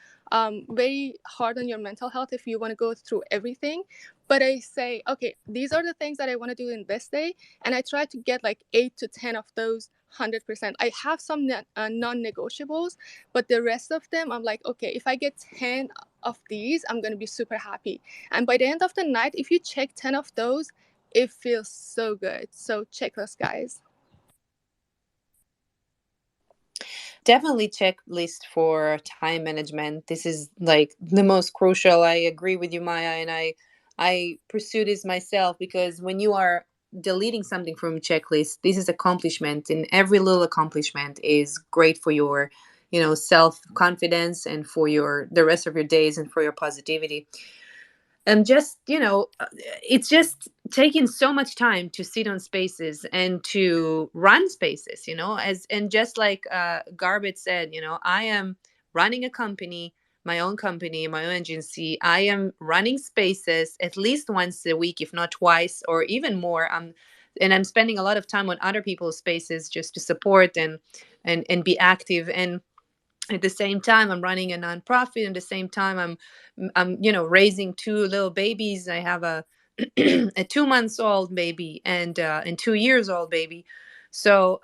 very hard on your mental health if you want to go through everything. But I say, okay, these are the things that I want to do in this day. And I try to get like 8 to 10 of those 100%. I have some non-negotiables, but the rest of them, I'm like, okay, if I get 10 of these, I'm going to be super happy. And by the end of the night, if you check 10 of those, it feels so good. So checklist, guys. Definitely checklist for time management. This is like the most crucial. I agree with you, Maya, and I pursue this myself, because when you are deleting something from a checklist, this is accomplishment, and every little accomplishment is great for your, self confidence, and for your the rest of your days, and for your positivity. And just, it's just taking so much time to sit on spaces and to run spaces, and just like Garbett said, I am running a company, my own company, my own agency. I am running spaces at least once a week, if not twice or even more. And I'm spending a lot of time on other people's spaces just to support and be active. And at the same time, I'm running a nonprofit. At the same time, I'm raising two little babies. I have a a 2 months old baby and 2 years old baby. So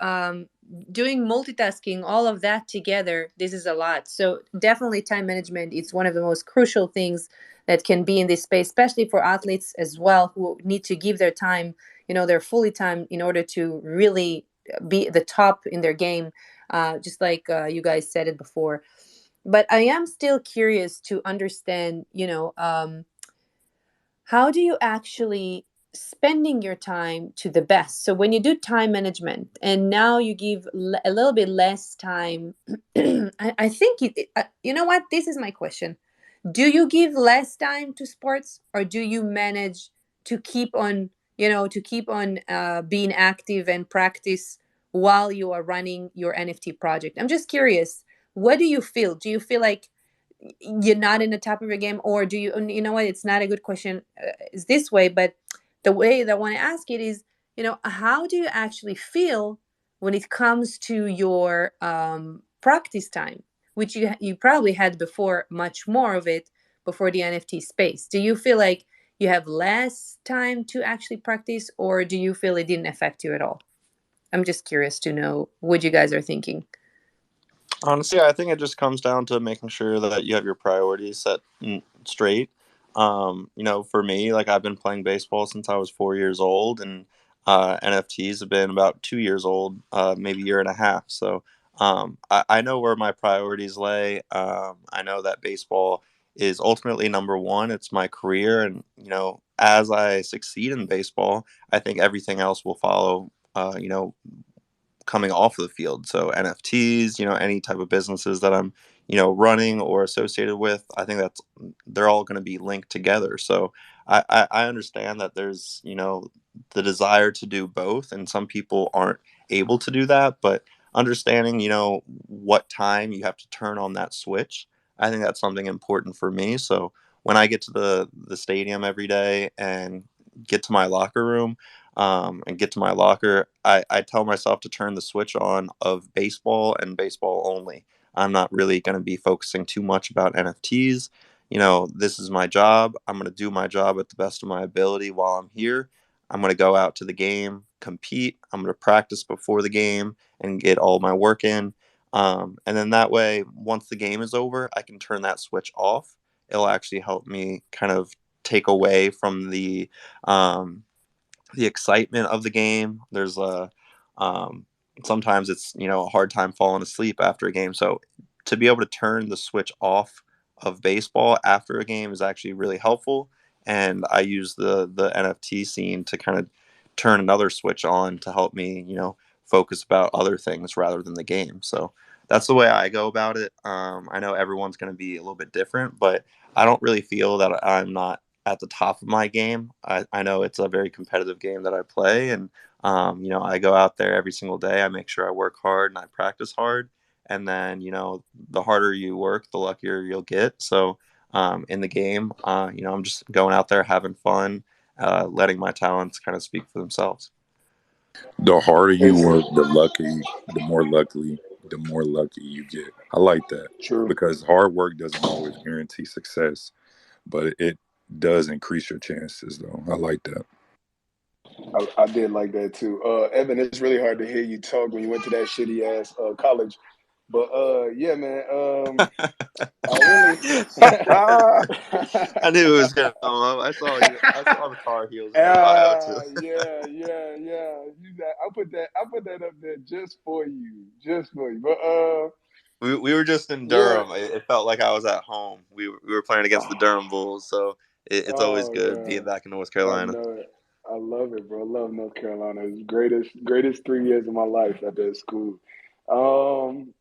doing multitasking, all of that together, this is a lot. So definitely time management is one of the most crucial things that can be in this space, especially for athletes as well, who need to give their time, their fully time, in order to really be the top in their game, just like you guys said it before. But I am still curious to understand, how do you actually spending your time to the best? So when you do time management and now you give a little bit less time, I think you know what? This is my question. Do you give less time to sports, or do you manage to keep on, being active and practice while you are running your NFT project? I'm just curious. What do you feel? Do you feel like you're not in the top of your game, or do you? You know what? It's not a good question. Is this way, but the way that I want to ask it is, how do you actually feel when it comes to your practice time, which you probably had before, much more of it before the NFT space? Do you feel like you have less time to actually practice, or do you feel it didn't affect you at all? I'm just curious to know what you guys are thinking. Honestly, I think it just comes down to making sure that you have your priorities set straight. For me, like I've been playing baseball since I was 4 years old, and NFTs have been about 2 years old, maybe a year and a half. So I know where my priorities lay. I know that baseball is ultimately number one. It's my career, and as I succeed in baseball, I think everything else will follow. Coming off of the field. So NFTs, any type of businesses that I'm, running or associated with, I think they're all going to be linked together. So I understand that there's, the desire to do both, and some people aren't able to do that, but understanding, what time you have to turn on that switch, I think that's something important for me. So when I get to the stadium every day and get to my locker room, and get to my locker, I tell myself to turn the switch on of baseball and baseball only. I'm not really going to be focusing too much about NFTs. This is my job. I'm going to do my job at the best of my ability while I'm here. I'm going to go out to the game, compete. I'm going to practice before the game and get all my work in. And then that way, once the game is over, I can turn that switch off. It'll actually help me kind of take away from the excitement of the game. There's um, sometimes it's a hard time falling asleep after a game. So to be able to turn the switch off of baseball after a game is actually really helpful. And I use the NFT scene to kind of turn another switch on to help me focus about other things rather than the game. So that's the way I go about it. I know everyone's going to be a little bit different, but I don't really feel that I'm not at the top of my game. I know it's a very competitive game that I play, and I go out there every single day. I make sure I work hard and I practice hard, and then the harder you work, the luckier you'll get. So in the game, I'm just going out there having fun, letting my talents kind of speak for themselves. The harder you It's work, the more lucky you get. I like that true. because hard work doesn't always guarantee success, but it does increase your chances. Though I like that. I did like that too. Evan, it's really hard to hear you talk when you went to that shitty ass college. But yeah, man. I really. I knew it was gonna come up. I saw you. I saw the Tar Heels in your bio too. Yeah. I put that up there just for you, just for you. But We were just in yeah. Durham. It felt like I was at home. We were playing against the Durham Bulls, so it's always Oh good being man, back in North I Carolina. know it. I love it, bro. I love North Carolina. It's greatest 3 years of my life at that school. Um,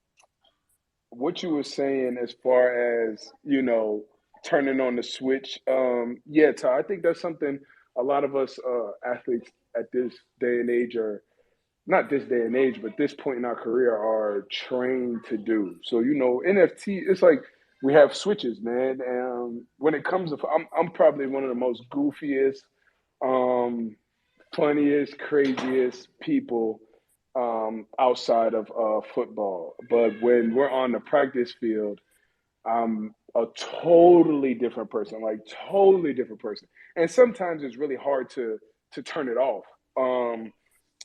what you were saying as far as turning on the switch, yeah, Ty, I think that's something a lot of us athletes at this day and age are not this day and age, but this point in our career are trained to do. So NFT, it's like we have switches, man. When it comes to, I'm probably one of the most goofiest, um, funniest, craziest people outside of football. But when we're on the practice field, I'm a totally different person, like totally different person. And sometimes it's really hard to turn it off.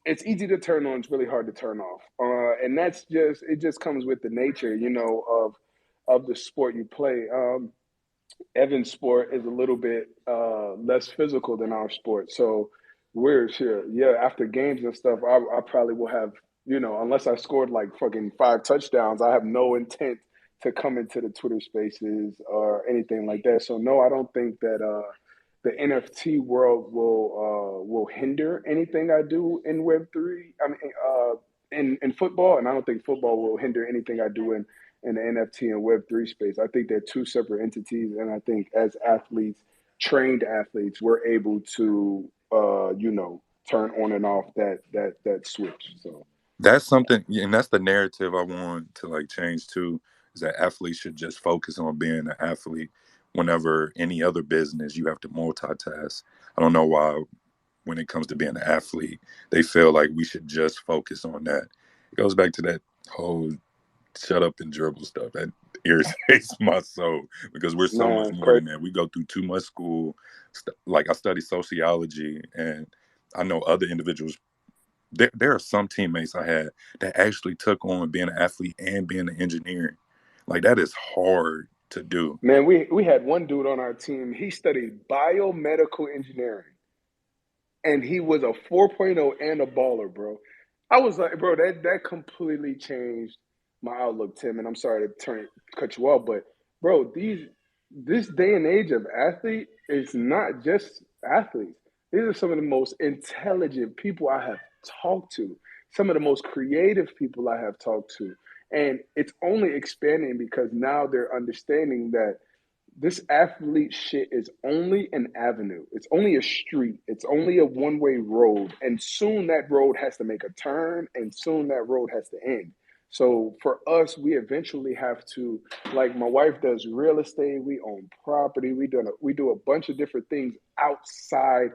It's easy to turn on. It's really hard to turn off. And it just comes with the nature, of the sport you play. Evan's sport is a little bit less physical than our sport. So we're sure, yeah, after games and stuff, I probably will have, unless I scored like fucking 5 touchdowns, I have no intent to come into the Twitter spaces or anything like that. So no, I don't think that the NFT world will hinder anything I do in Web3. I mean, in football, and I don't think football will hinder anything I do in the NFT and Web3 space. I think they're two separate entities, and I think as athletes, trained athletes, we're able to turn on and off that switch. So That's something, and that's the narrative I want to like change too. Is that athletes should just focus on being an athlete. Whenever any other business, you have to multitask. I don't know why when it comes to being an athlete, they feel like we should just focus on that. It goes back to that whole shut up and dribble stuff. That irritates my soul because we're so much man, more crazy. than that. We go through too much school. Like I study sociology, and I know other individuals. There are some teammates I had that actually took on being an athlete and being an engineer. Like that is hard to do. Man, we had one dude on our team. He studied biomedical engineering, and he was a 4.0 and a baller, bro. I was like, bro, that completely changed my outlook, Tim. And I'm sorry to cut you off, but bro, this day and age of athlete is not just athletes. These are some of the most intelligent people I have talked to, some of the most creative people I have talked to. And it's only expanding because now they're understanding that this athlete shit is only an avenue. It's only a street. It's only a one-way road. And soon that road has to make a turn and soon that road has to end. So for us, we eventually have to, like my wife does real estate, we own property, we do a bunch of different things outside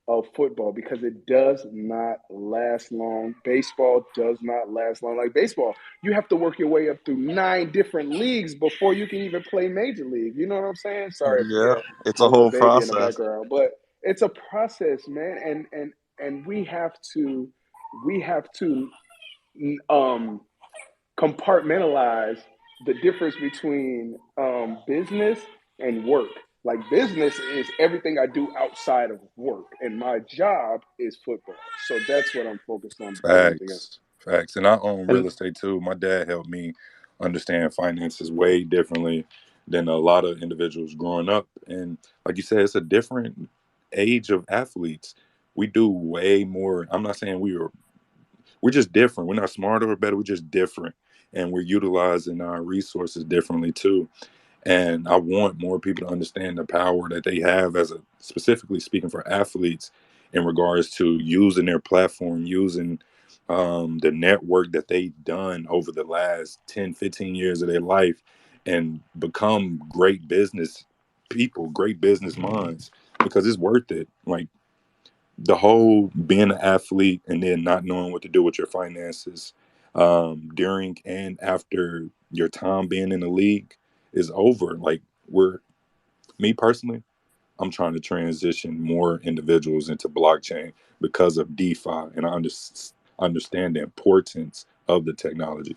of football because it does not last long. Baseball does not last long. Like baseball, you have to work your way up through 9 different leagues before you can even play major league. You know what I'm saying? Sorry if you Yeah, hear it's my a little whole baby in the process. background, but it's a process, man. And we have to um compartmentalize the difference between business and work. Like business is everything I do outside of work, and my job is football. So that's what I'm focused on before anything else. Facts. And I own real And estate too. My dad helped me understand finances way differently than a lot of individuals growing up. And like you said, it's a different age of athletes. We do way more. I'm not saying we're just different. We're not smarter or better. We're just different. And we're utilizing our resources differently too. And I want more people to understand the power that they have as a, specifically speaking for athletes, in regards to using their platform, using the network that they've done over the last 10, 15 years of their life, and become great business people, great business minds, because it's worth it. Like the whole being an athlete and then not knowing what to do with your finances during and after your time being in the league is over. Like we're me personally, I'm trying to transition more individuals into blockchain because of DeFi, and I understand the importance of the technology.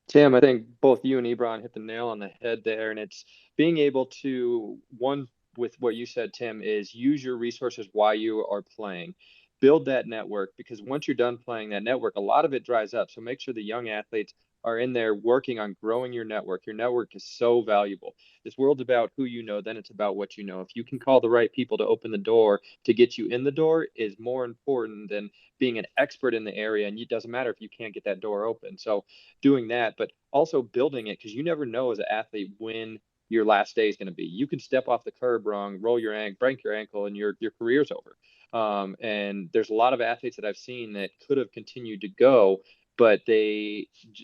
Tim, I think both you and Ebron hit the nail on the head there, and it's being able to, one, with what you said, Tim, is use your resources while you are playing. Build that network, because once you're done playing that network, a lot of it dries up. So make sure the young athletes are in there working on growing your network. Your network is so valuable. This world's about who you know, then it's about what you know. If you can call the right people to open the door to get you in the door, is more important than being an expert in the area. And it doesn't matter if you can't get that door open. So doing that, but also building it, because you never know as an athlete when your last day is going to be. You can step off the curb wrong, roll your ankle, break your ankle, and your career's over. And there's a lot of athletes that I've seen that could have continued to go, but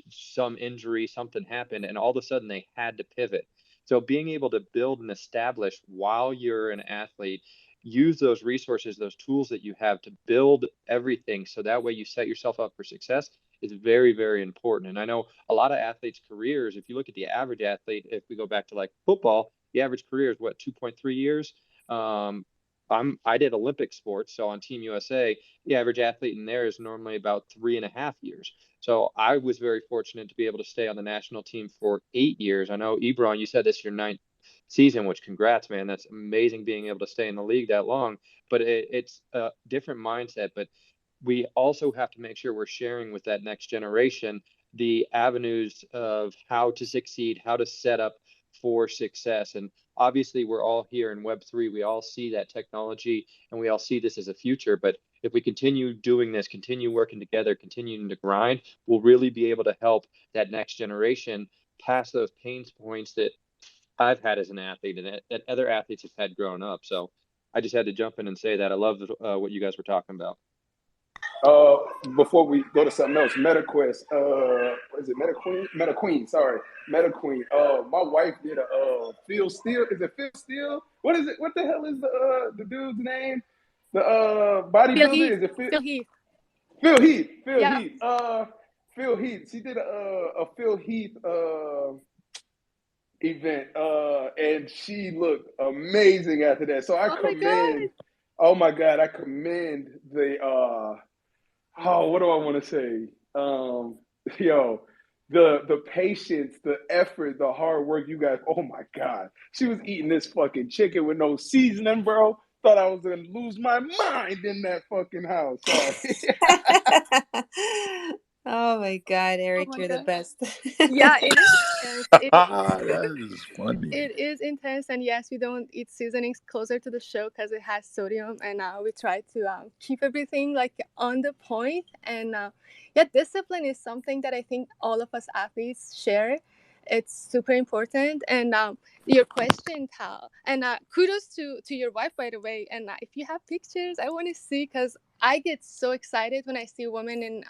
some injury, something happened, and all of a sudden they had to pivot. So being able to build and establish while you're an athlete, use those resources, those tools that you have to build everything, so that way you set yourself up for success, is very, very important. And I know a lot of athletes' careers, if you look at the average athlete, if we go back to like football, the average career is what, 2.3 years? Um, I did Olympic sports, so on Team USA, the average athlete in there is normally about 3.5 years. So I was very fortunate to be able to stay on the national team for 8 years. I know, Ebron, you said this is your ninth season, which congrats, man. That's amazing being able to stay in the league that long. But it's a different mindset. But we also have to make sure we're sharing with that next generation the avenues of how to succeed, how to set up for success. And obviously, we're all here in Web3. We all see that technology and we all see this as a future. But if we continue doing this, continue working together, continuing to grind, we'll really be able to help that next generation pass those pain points that I've had as an athlete and that other athletes have had growing up. So I just had to jump in and say that. I love what you guys were talking about. Uh, Before we go to something else, MetaQuest. What is it? MetaQueen. MetaQueen. Sorry, MetaQueen. My wife did a Phil Steele. Is it Phil Steele? What is it? What the hell is the dude's name? The Phil bodybuilder. Heath. Is it Phil? Phil Heath. Phil Heath. Phil Yeah. Heath. Phil Heath. She did a Phil Heath event, and she looked amazing after that. So I Oh my God. commend. Oh my God, I commend the oh, what do I want to say? Um, yo, the patience, the effort, the hard work you guys. Oh my God, she was eating this fucking chicken with no seasoning, bro. Thought I was gonna lose my mind in that fucking house. Sorry. Oh my God, Oh Eric, my you're the God. best. Yeah, it is intense. That is funny. It is intense, and yes, we don't eat seasonings closer to the show because it has sodium, and we try to keep everything like on the point. And yeah, discipline is something that I think all of us athletes share. It's super important. And your question, Tal, and kudos to your wife, by the way. And if you have pictures, I want to see, because I get so excited when I see women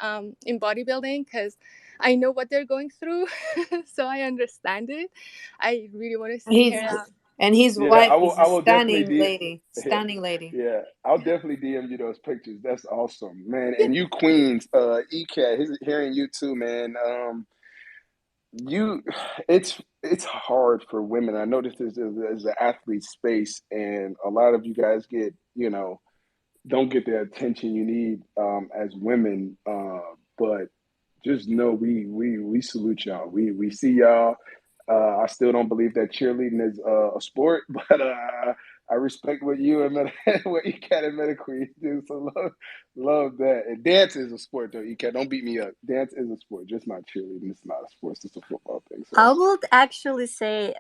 in bodybuilding because I know what they're going through, so I understand it. I really want to see He's her. and his Yeah, wife is a I will definitely stunning lady, yeah, stunning lady. yeah, I'll definitely DM you those pictures. That's awesome, man. And you queens, ECAT, hearing you too, man. You, it's hard for women. I know this is an athlete space, and a lot of you guys get, don't get the attention you need as women. But just know we salute y'all. We see y'all. I still don't believe that cheerleading is a sport, but I respect what you and what ECAT and Meta Queen do. So love that. And dance is a sport though. ECAT, don't beat me up. Dance is a sport, just not cheerleading. It's not a sport. It's a football thing. So I would actually say,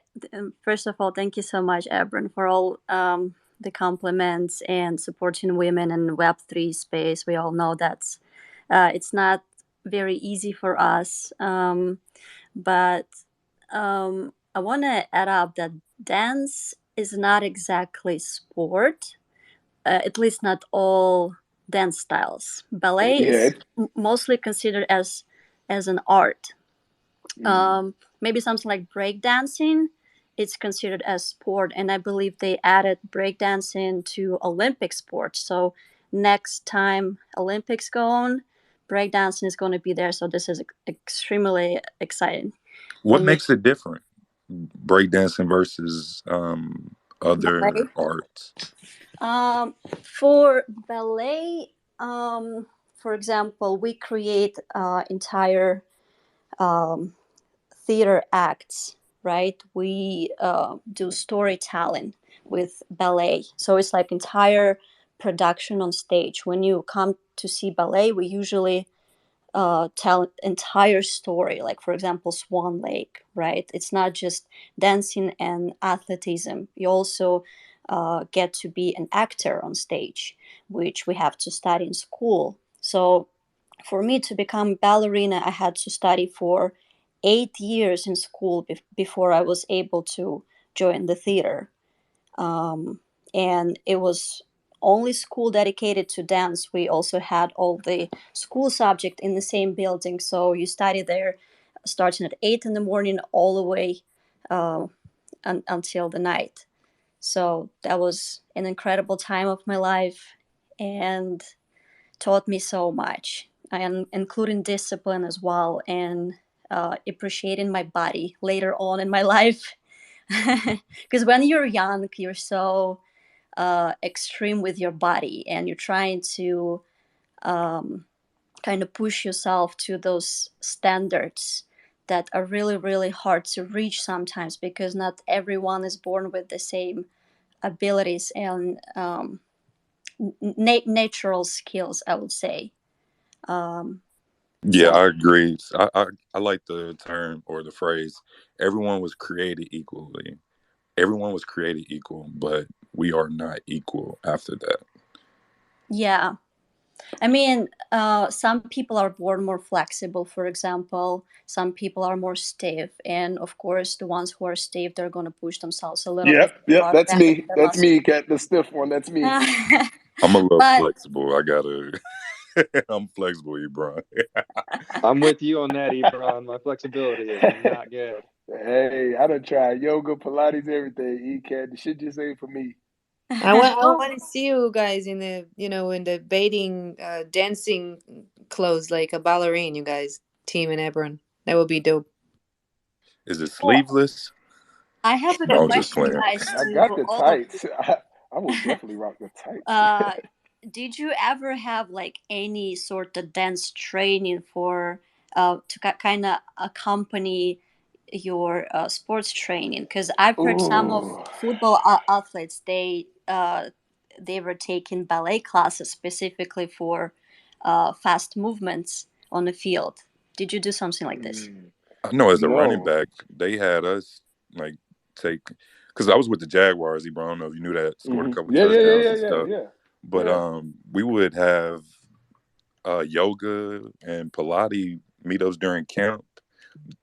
first of all, thank you so much, Ebron, for all the compliments and supporting women in Web3 space. We all know that's it's not very easy for us, but I want to add up that dance is not exactly sport, at least not all dance styles. Ballet yeah. is mostly considered as an art. Maybe something like breakdancing, it's considered as sport, and I believe they added breakdancing to Olympic sports. So next time Olympics go on, breakdancing is going to be there. So this is extremely exciting for What me. makes it different? Breakdancing versus other Ballet. arts. For ballet, for example, we create entire um, theater acts, right? We do storytelling with ballet. So it's like entire production on stage. When you come to see ballet, we usually tell entire story, like for example Swan Lake, right? It's not just dancing and athleticism. You also get to be an actor on stage, which we have to study in school. So for me to become ballerina, I had to study for 8 years in school before I was able to join the theater. um, and it was only school dedicated to dance. We also had all the school subject in the same building, so you study there starting at 8 in the morning all the way uh, until the night. So that was an incredible time of my life and taught me so much, and including discipline as well, and appreciating my body later on in my life. Because when you're young, you're so extreme with your body, and you're trying to um, kind of push yourself to those standards that are really, really hard to reach sometimes, because not everyone is born with the same abilities and natural skills, I would say. Um, Yeah, so I agree. I like the term or the phrase, everyone was created equally. Everyone was created equal, but we are not equal after that. yeah, I mean, some people are born more flexible, for example. Some people are more stiff. And of course, the ones who are stiff, they're going to push themselves a little bit Yep. harder That's than me. the That's muscle. me, Cat. The stiff one. That's me. I'm a little But flexible. I gotta. I'm flexible, Ebron. I'm with you on that, Ebron. My flexibility is not good. Hey, I done tried yoga, Pilates, everything. ECAT, the shit just ain't for me. I oh, want to see you guys in the in the bathing dancing clothes like a ballerine. You guys, team in Ebron. That would be dope. Is it well, sleeveless? I have a No, I'm just question, playing. guys, I to got the all of you. tights. I will definitely rock the tights. Uh, did you ever have like any sort of dance training for to kind of accompany your sports training? Because I've heard some of Ooh. football athletes, they were taking ballet classes specifically for fast movements on the field. Did you do something like this? Mm, I know as a running no. back, they had us like take because I was with the Jaguars. Ebron, I don't know if you knew that. Scored a couple Yeah, yeah, yeah, touchdowns yeah, and yeah, stuff. yeah. But Yeah. we would have yoga and Pilates meetups during camp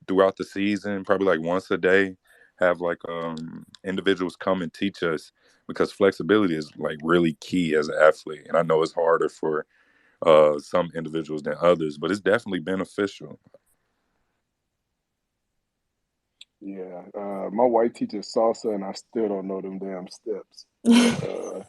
throughout the season, probably like once a day. Have like individuals come and teach us. because flexibility is like really key as an athlete. And I know it's harder for some individuals than others, but it's definitely beneficial. Yeah, my wife teaches salsa, and I still don't know them damn steps. But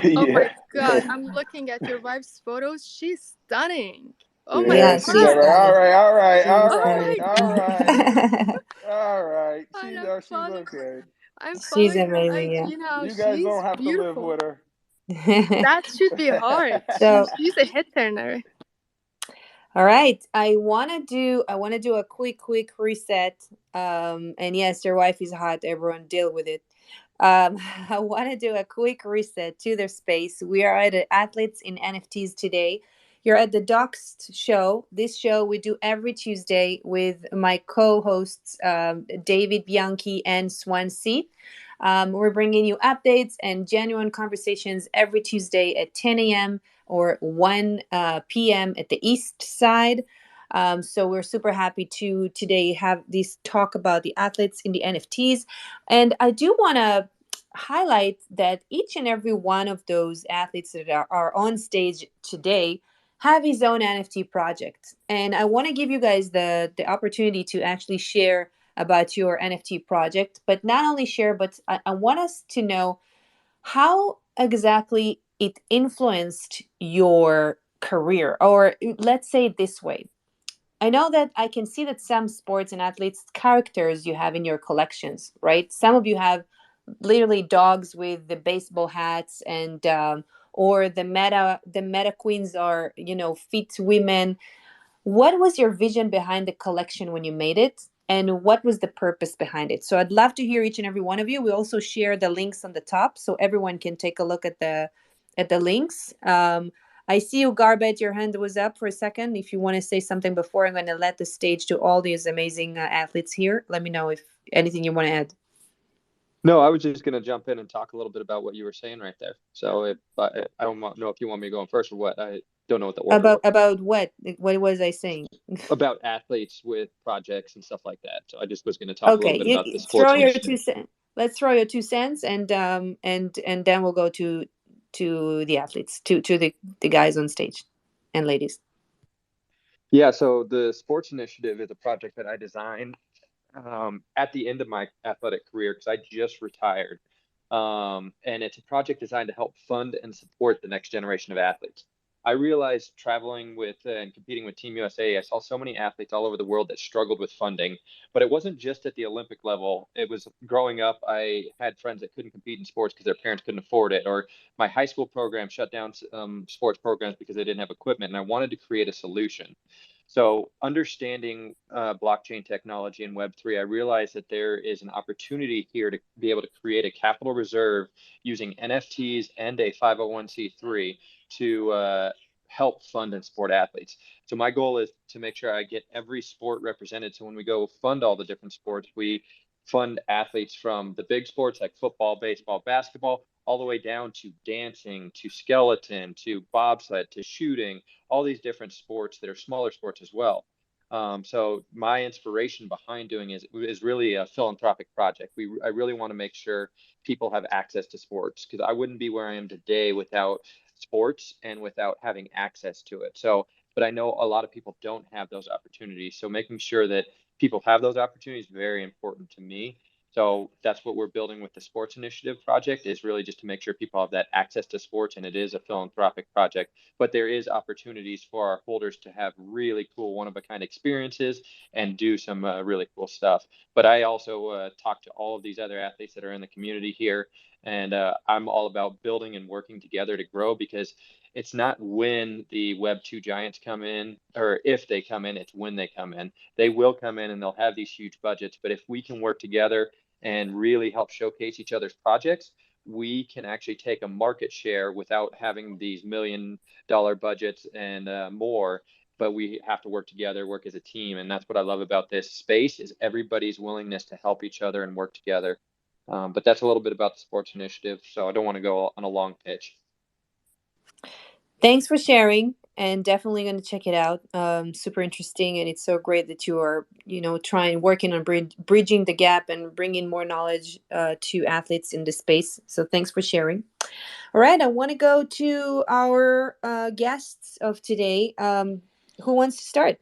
Oh my yeah, God, I'm looking at your wife's photos. She's stunning. Oh my yeah, Yeah, she's all she's God. right, all stunning. right, all right, She's all Oh right, stunning. my all right, God. all right. And She's okay. I'm She's following her on amazing, yeah. IG now. You guys She's don't have to live beautiful. with her. That should be hard. So, She's a hit turner. all right, I want to do a quick reset. And yes, your wife is hot. Everyone deal with it. I want to do a quick reset to their space. We are at Athletes in NFTs today. You're at the Docs show. This show we do every Tuesday with my co-hosts David Bianchi and Swansea. We're bringing you updates and genuine conversations every Tuesday at 10 a.m. or 1 p.m. at the East Side. So we're super happy to today have this talk about the athletes in the NFTs. And I do want to highlight that each and every one of those athletes that are on stage today have his own NFT project. And I want to give you guys the opportunity to actually share about your NFT project, but not only share, but I want us to know how exactly it influenced your career. Or let's say it this way. I know that I can see that some sports and athletes characters you have in your collections, right? Some of you have literally dogs with the baseball hats, and or the meta queens are fit women. What was your vision behind the collection when you made it? And what was the purpose behind it? So I'd love to hear each and every one of you. We also share the links on the top so everyone can take a look at the links. I see you, Garbet. Your hand was up for a second. If you want to say something before, I'm going to let the stage to all these amazing athletes here. Let me know if anything you want to add. No, I was just going to jump in and talk a little bit about what you were saying right there. So if I don't know if you want me going first or what. I don't know what the order was. About what? What was I saying? About athletes with projects and stuff like that. So I just was going to talk a little Okay, bit about the throw sports your initiative. 2 cents. Let's throw your 2 cents, and then we'll go to the athletes, to the guys on stage and ladies. Yeah, so the sports initiative is a project that I designed at the end of my athletic career because I just retired. And it's a project designed to help fund and support the next generation of athletes. I realized traveling with and competing with Team USA, I saw so many athletes all over the world that struggled with funding, but it wasn't just at the Olympic level. It was growing up, I had friends that couldn't compete in sports because their parents couldn't afford it, or my high school program shut down sports programs because they didn't have equipment, and I wanted to create a solution. So, understanding blockchain technology and Web3, I realized that there is an opportunity here to be able to create a capital reserve using NFTs and a 501c3 to help fund and support athletes. So, my goal is to make sure I get every sport represented. So, when we go fund all the different sports, we fund athletes from the big sports like football, baseball, basketball, all the way down to dancing, to skeleton, to bobsled, to shooting, all these different sports that are smaller sports as well. So my inspiration behind doing is really a philanthropic project. I really want to make sure people have access to sports because I wouldn't be where I am today without sports and without having access to it. So, but I know a lot of people don't have those opportunities. So making sure that people have those opportunities is very important to me. So that's what we're building with the sports initiative project is really just to make sure people have that access to sports, and it is a philanthropic project, but there is opportunities for our holders to have really cool one of a kind experiences and do some really cool stuff. But I also talk to all of these other athletes that are in the community here, and I'm all about building and working together to grow because it's not when the Web2 giants come in or if they come in, it's when they come in. They will come in and they'll have these huge budgets. But if we can work together and really help showcase each other's projects, we can actually take a market share without having these $1 million budgets and more. But we have to work together, work as a team, and that's what I love about this space is everybody's willingness to help each other and work together. But that's a little bit about the sports initiative, so I don't want to go on a long pitch. Thanks for sharing. and definitely going to check it out. Super interesting, and it's so great that you are, trying working on bridging the gap and bringing more knowledge to athletes in this space. So thanks for sharing. All right, I want to go to our guests of today. Who wants to start?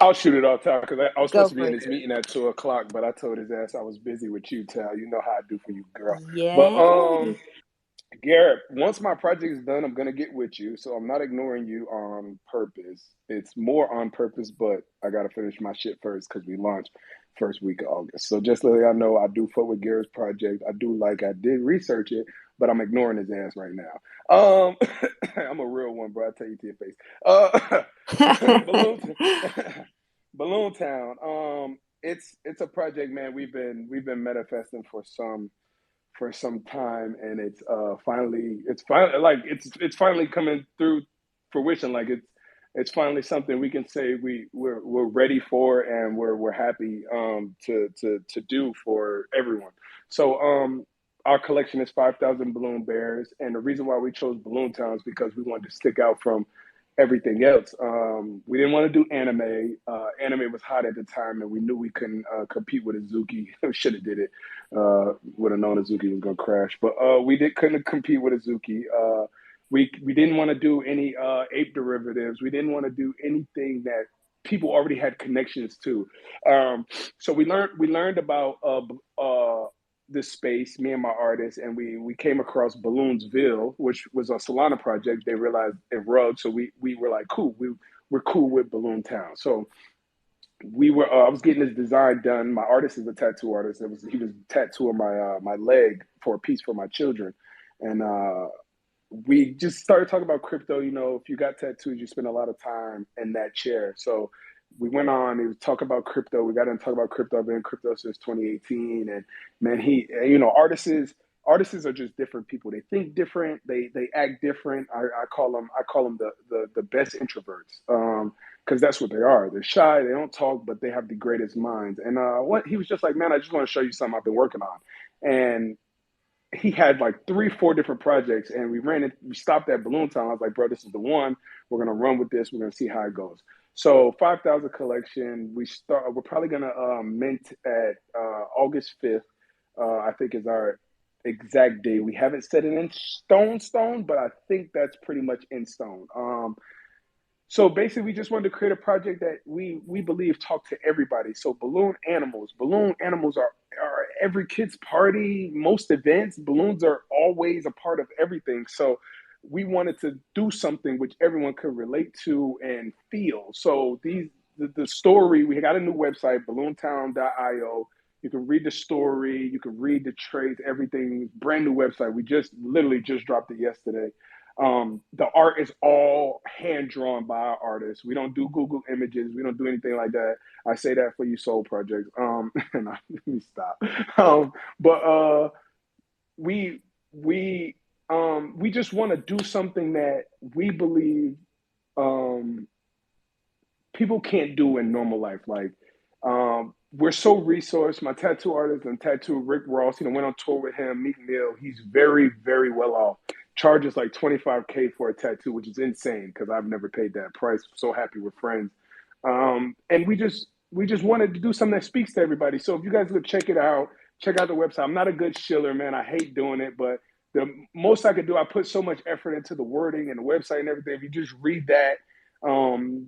I'll shoot it off, Tal, because I was Go supposed to be for in it. this meeting at 2 o'clock, but I told his ass I was busy with you, Tal. You know how I do for you, girl. But Yeah. Garrett, once my project is done, I'm gonna get with you. So I'm not ignoring you on purpose. It's more on purpose, but I gotta finish my shit first because we launch first week of August. So just let y'all know, I do fuck with Garrett's project. I did research it, but I'm ignoring his ass right now. I'm a real one, bro. I tell you to your face. Balloon, Balloon Town. It's a project, man. We've been manifesting for some time, and it's finally coming through fruition. Like it's finally something we can say we're ready for, and we're happy to do for everyone. So our collection is 5,000 balloon bears, and the reason why we chose Balloon Town is because we wanted to stick out from everything else. We didn't want to do anime. Anime was hot at the time, and we knew we couldn't compete with Azuki. Should have did it. Would have known Azuki was gonna crash, but couldn't compete with Azuki. We didn't want to do any ape derivatives. We didn't want to do anything that people already had connections to. So we learned about this space, me and my artist, and we came across Balloonsville, which was a Solana project. They realized it rugged, so we were like, cool, we're cool with Balloon Town. So I was getting this design done. My artist is a tattoo artist. He was tattooing my leg for a piece for my children, and we just started talking about crypto. If you got tattoos, you spend a lot of time in that chair. So we went on. He was talking about crypto. We got into talk about crypto. I've been in crypto since 2018, and man, artists are just different people. They think different. They act different. I call them the best introverts. Because that's what they are. They're shy. They don't talk, but they have the greatest minds. And what he was just like, man, I just want to show you something I've been working on. And he had like 3-4 different projects, and we stopped at Balloon Town. I was like, bro, this is the one. We're gonna run with this. We're gonna see how it goes. So 5,000 collection. We're probably gonna mint at August 5th. I think is our exact date. We haven't set it in stone, but I think that's pretty much in stone. So basically, we just wanted to create a project that we believe talk to everybody. So balloon animals are every kid's party, most events. Balloons are always a part of everything. So we wanted to do something which everyone could relate to and feel. So the story, we got a new website, balloontown.io. You can read the story, you can read the traits, everything. Brand new website. We just literally just dropped it yesterday. The art is all hand drawn by our artists. We don't do Google images. We don't do anything like that. I say that for you soul projects. And let me stop. But we we we just want to do something that we believe um, people can't do in normal life. Like we're so resourced. My tattoo artist and tattoo Rick Ross, went on tour with him, Meek Mill. He's very, very well off. Charges like 25K for a tattoo, which is insane because I've never paid that price. So happy with friends. And we just wanted to do something that speaks to everybody. So if you guys would check it out, check out the website. I'm not a good shiller, man. I hate doing it, but the most I could do, I put so much effort into the wording and the website and everything. If you just read that,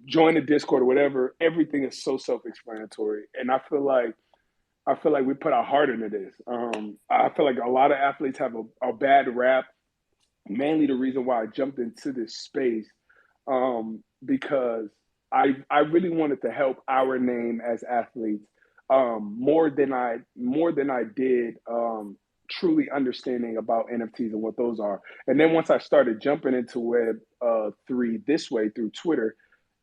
join the Discord or whatever, everything is so self-explanatory. And I feel like we put our heart into this. I feel like a lot of athletes have a bad rap. Mainly the reason why I jumped into this space, because I really wanted to help our name as athletes, more than I did truly understanding about NFTs and what those are. And then once I started jumping into Web 3 this way through Twitter,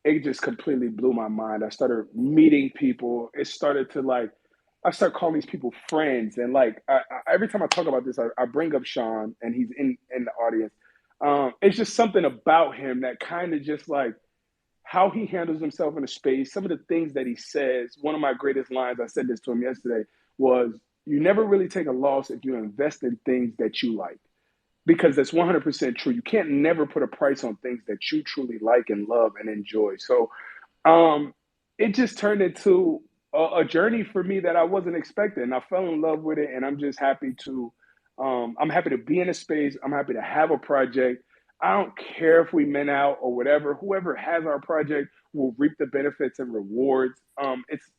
it just completely blew my mind. I started meeting people. It started to like I start calling these people friends, and like every time I talk about this, I bring up Sean, and he's in the audience. It's just something about him that kind of just like how he handles himself in a space. Some of the things that he says. One of my greatest lines, I said this to him yesterday, was, "You never really take a loss if you invest in things that you like." because that's 100% true. You can't never put a price on things that you truly like and love and enjoy. So um, it just turned into a journey for me that I wasn't expecting. I fell in love with it, and I'm just happy to. I'm happy to be in a space. I'm happy to have a project. I don't care if we mint out or whatever. Whoever has our project will reap the benefits and rewards.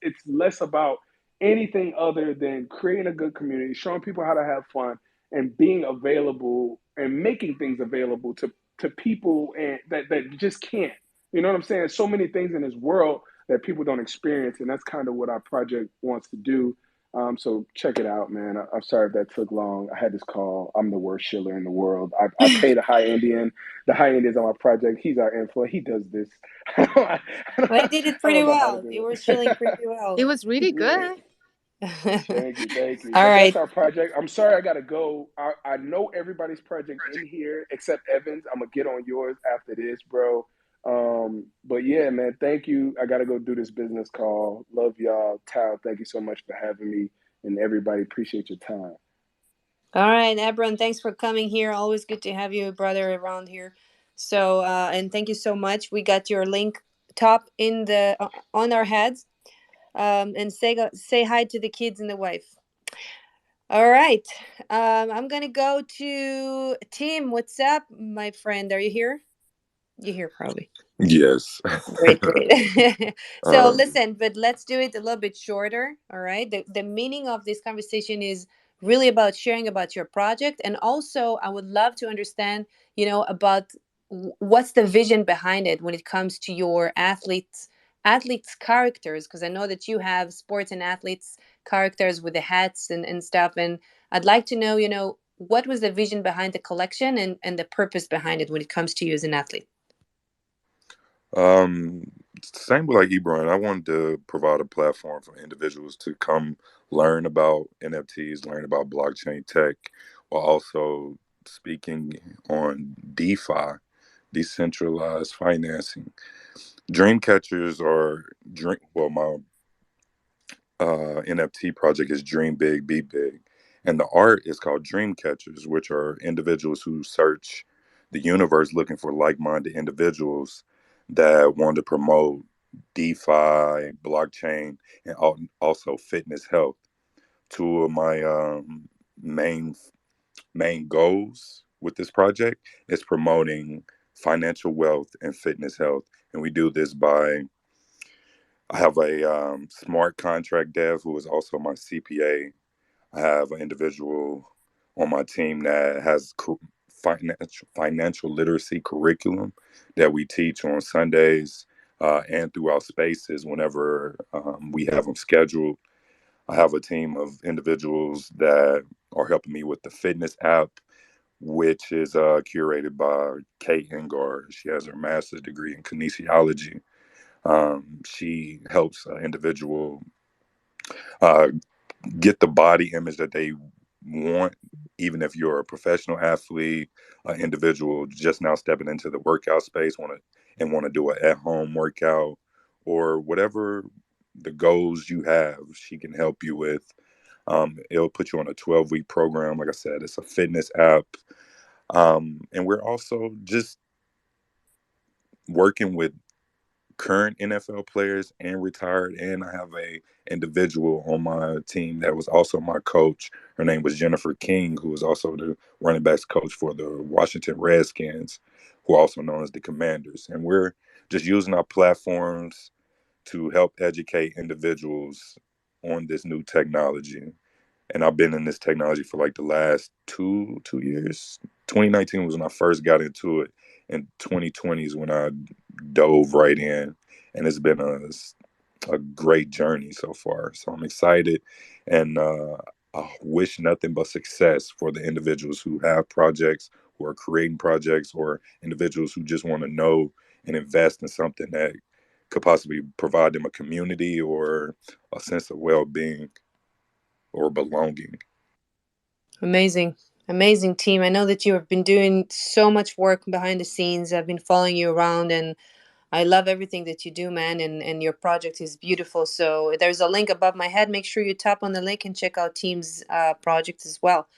It's less about anything other than creating a good community, showing people how to have fun, and being available and making things available to people and that just can't. You know what I'm saying? There's so many things in this world that people don't experience, and that's kind of what our project wants to do. So check it out, man. I'm sorry if that took long. I had this call. I'm the worst shiller in the world. I pay the high Indian. The high Indian's on my project. He's our influencer. He does this. I Well, you did it don't pretty know how to well. do You were it. chilling pretty well. It was really Yeah. good. Thank you, thank you. All But that's right. our project. I'm sorry I gotta go. I know everybody's project in here except Evans. I'm gonna get on yours after this, bro. But yeah, man, thank you. I gotta go do this business call. Love y'all. Tal, thank you so much for having me. And everybody, appreciate your time. All right, Ebron, thanks for coming here. Always good to have you, brother, around here. So, and thank you so much. We got your link top in the on our heads. And say hi to the kids and the wife. All right. I'm gonna go to Tim. What's up, my friend? Are you here? You're here, probably. Yes. Great, great. So um, listen, but let's do it a little bit shorter. All right. The meaning of this conversation is really about sharing about your project, and also I would love to understand, about what's the vision behind it when it comes to your athletes characters, because I know that you have sports and athletes characters with the hats and stuff, and I'd like to know, what was the vision behind the collection and the purpose behind it when it comes to you as an athlete. um, Same with like Ebron. I wanted to provide a platform for individuals to come learn about NFTs, learn about blockchain tech, while also speaking on DeFi, decentralized financing. Dream catchers are dream. Well, my NFT project is Dream Big, Be Big. And the art is called Dream Catchers, which are individuals who search the universe looking for like minded individuals that want to promote DeFi, blockchain, and also fitness health. Two of my main main goals with this project is promoting financial wealth and fitness health. And we do this by I have a smart contract dev who is also my CPA. I have an individual on my team that has financial literacy curriculum that we teach on Sundays and throughout spaces whenever we have them scheduled. I have a team of individuals that are helping me with the fitness app, which is curated by Kate Engar. She has her master's degree in kinesiology. She helps an individual uh, get the body image that they want, even if you're a professional athlete, an individual just now stepping into the workout space, want to do an at-home workout, or whatever the goals you have, she can help you with. It'll put you on a 12-week program. Like I said, it's a fitness app. And we're also just working with current NFL players and retired. And I have a individual on my team that was also my coach. Her name was Jennifer King, who was also the running backs coach for the Washington Redskins, who are also known as the Commanders. And we're just using our platforms to help educate individuals on this new technology. And I've been in this technology for like the last two years. 2019 was when I first got into it, and 2020 is when I dove right in, and it's been a great journey so far. So I'm excited, and I wish nothing but success for the individuals who have projects, who are creating projects, or individuals who just want to know and invest in something that could possibly provide them a community or a sense of well-being or belonging. Amazing. Amazing team. I know that you have been doing so much work behind the scenes. I've been following you around, and I love everything that you do, man. And your project is beautiful. So there's a link above my head. Make sure you tap on the link and check out Team's project as well.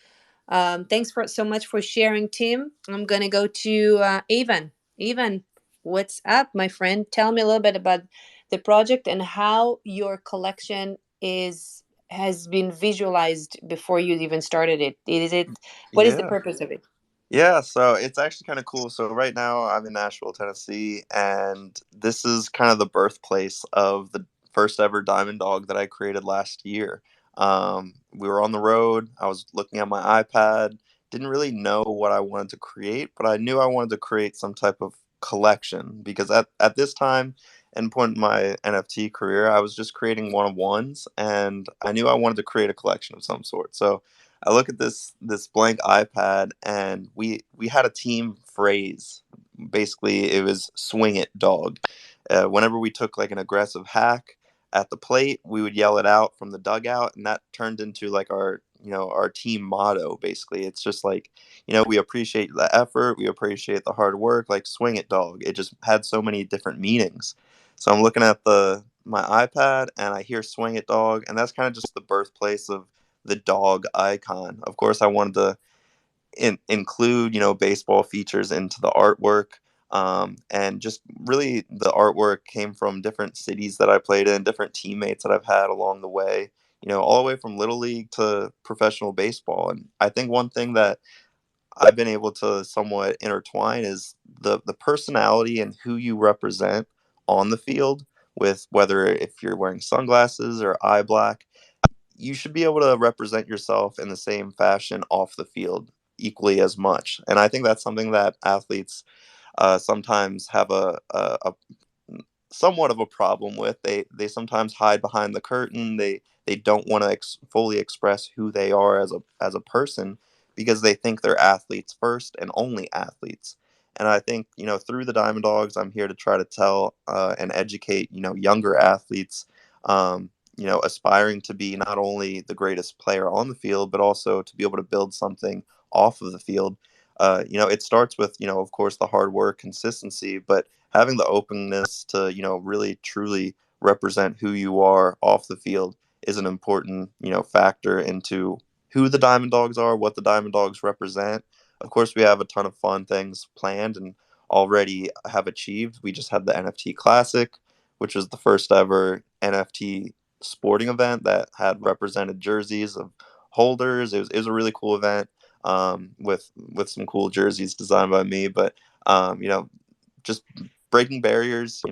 Thanks for so much for sharing, Tim. I'm gonna go to Ivan. Ivan, what's up, my friend? Tell me a little bit about the project and how your collection is has been visualized before you even started it. Is it what is the Yeah. purpose of it? Yeah, so it's actually kind of cool. So right now I'm in Nashville, Tennessee, and this is kind of the birthplace of the first ever Diamond Dog that I created last year. We were on the road. I was looking at my iPad. Didn't really know what I wanted to create, but I knew I wanted to create some type of collection because at this time and point in my NFT career, I was just creating one of ones, and I knew I wanted to create a collection of some sort. So I look at this blank iPad, and we had a team phrase. Basically, it was "swing it, dog." Whenever we took like an aggressive hack at the plate, we would yell it out from the dugout, and that turned into like our team motto. Basically, it's just like we appreciate the effort, we appreciate the hard work. Like "swing it, dog." It just had so many different meanings. So I'm looking at the my iPad, and I hear "swing it, dog," and that's kind of just the birthplace of the dog icon. Of course, I wanted to include baseball features into the artwork, and just really the artwork came from different cities that I played in, different teammates that I've had along the way. All the way from little league to professional baseball. And I think one thing that I've been able to somewhat intertwine is the personality and who you represent on the field, with whether if you're wearing sunglasses or eye black, you should be able to represent yourself in the same fashion off the field equally as much. And I think that's something that athletes sometimes have a somewhat of a problem with. They sometimes hide behind the curtain. They don't want to fully express who they are as a person because they think they're athletes first and only athletes. And I think through the Diamond Dogs, I'm here to try to tell and educate younger athletes, aspiring to be not only the greatest player on the field but also to be able to build something off of the field. It starts with of course the hard work, consistency, but having the openness to really truly represent who you are off the field is an important factor into who the Diamond Dogs are, what the Diamond Dogs represent. Of course, we have a ton of fun things planned and already have achieved. We just had the NFT Classic, which was the first ever NFT sporting event that had represented jerseys of holders. It was a really cool event, with some cool jerseys designed by me. But just breaking barriers,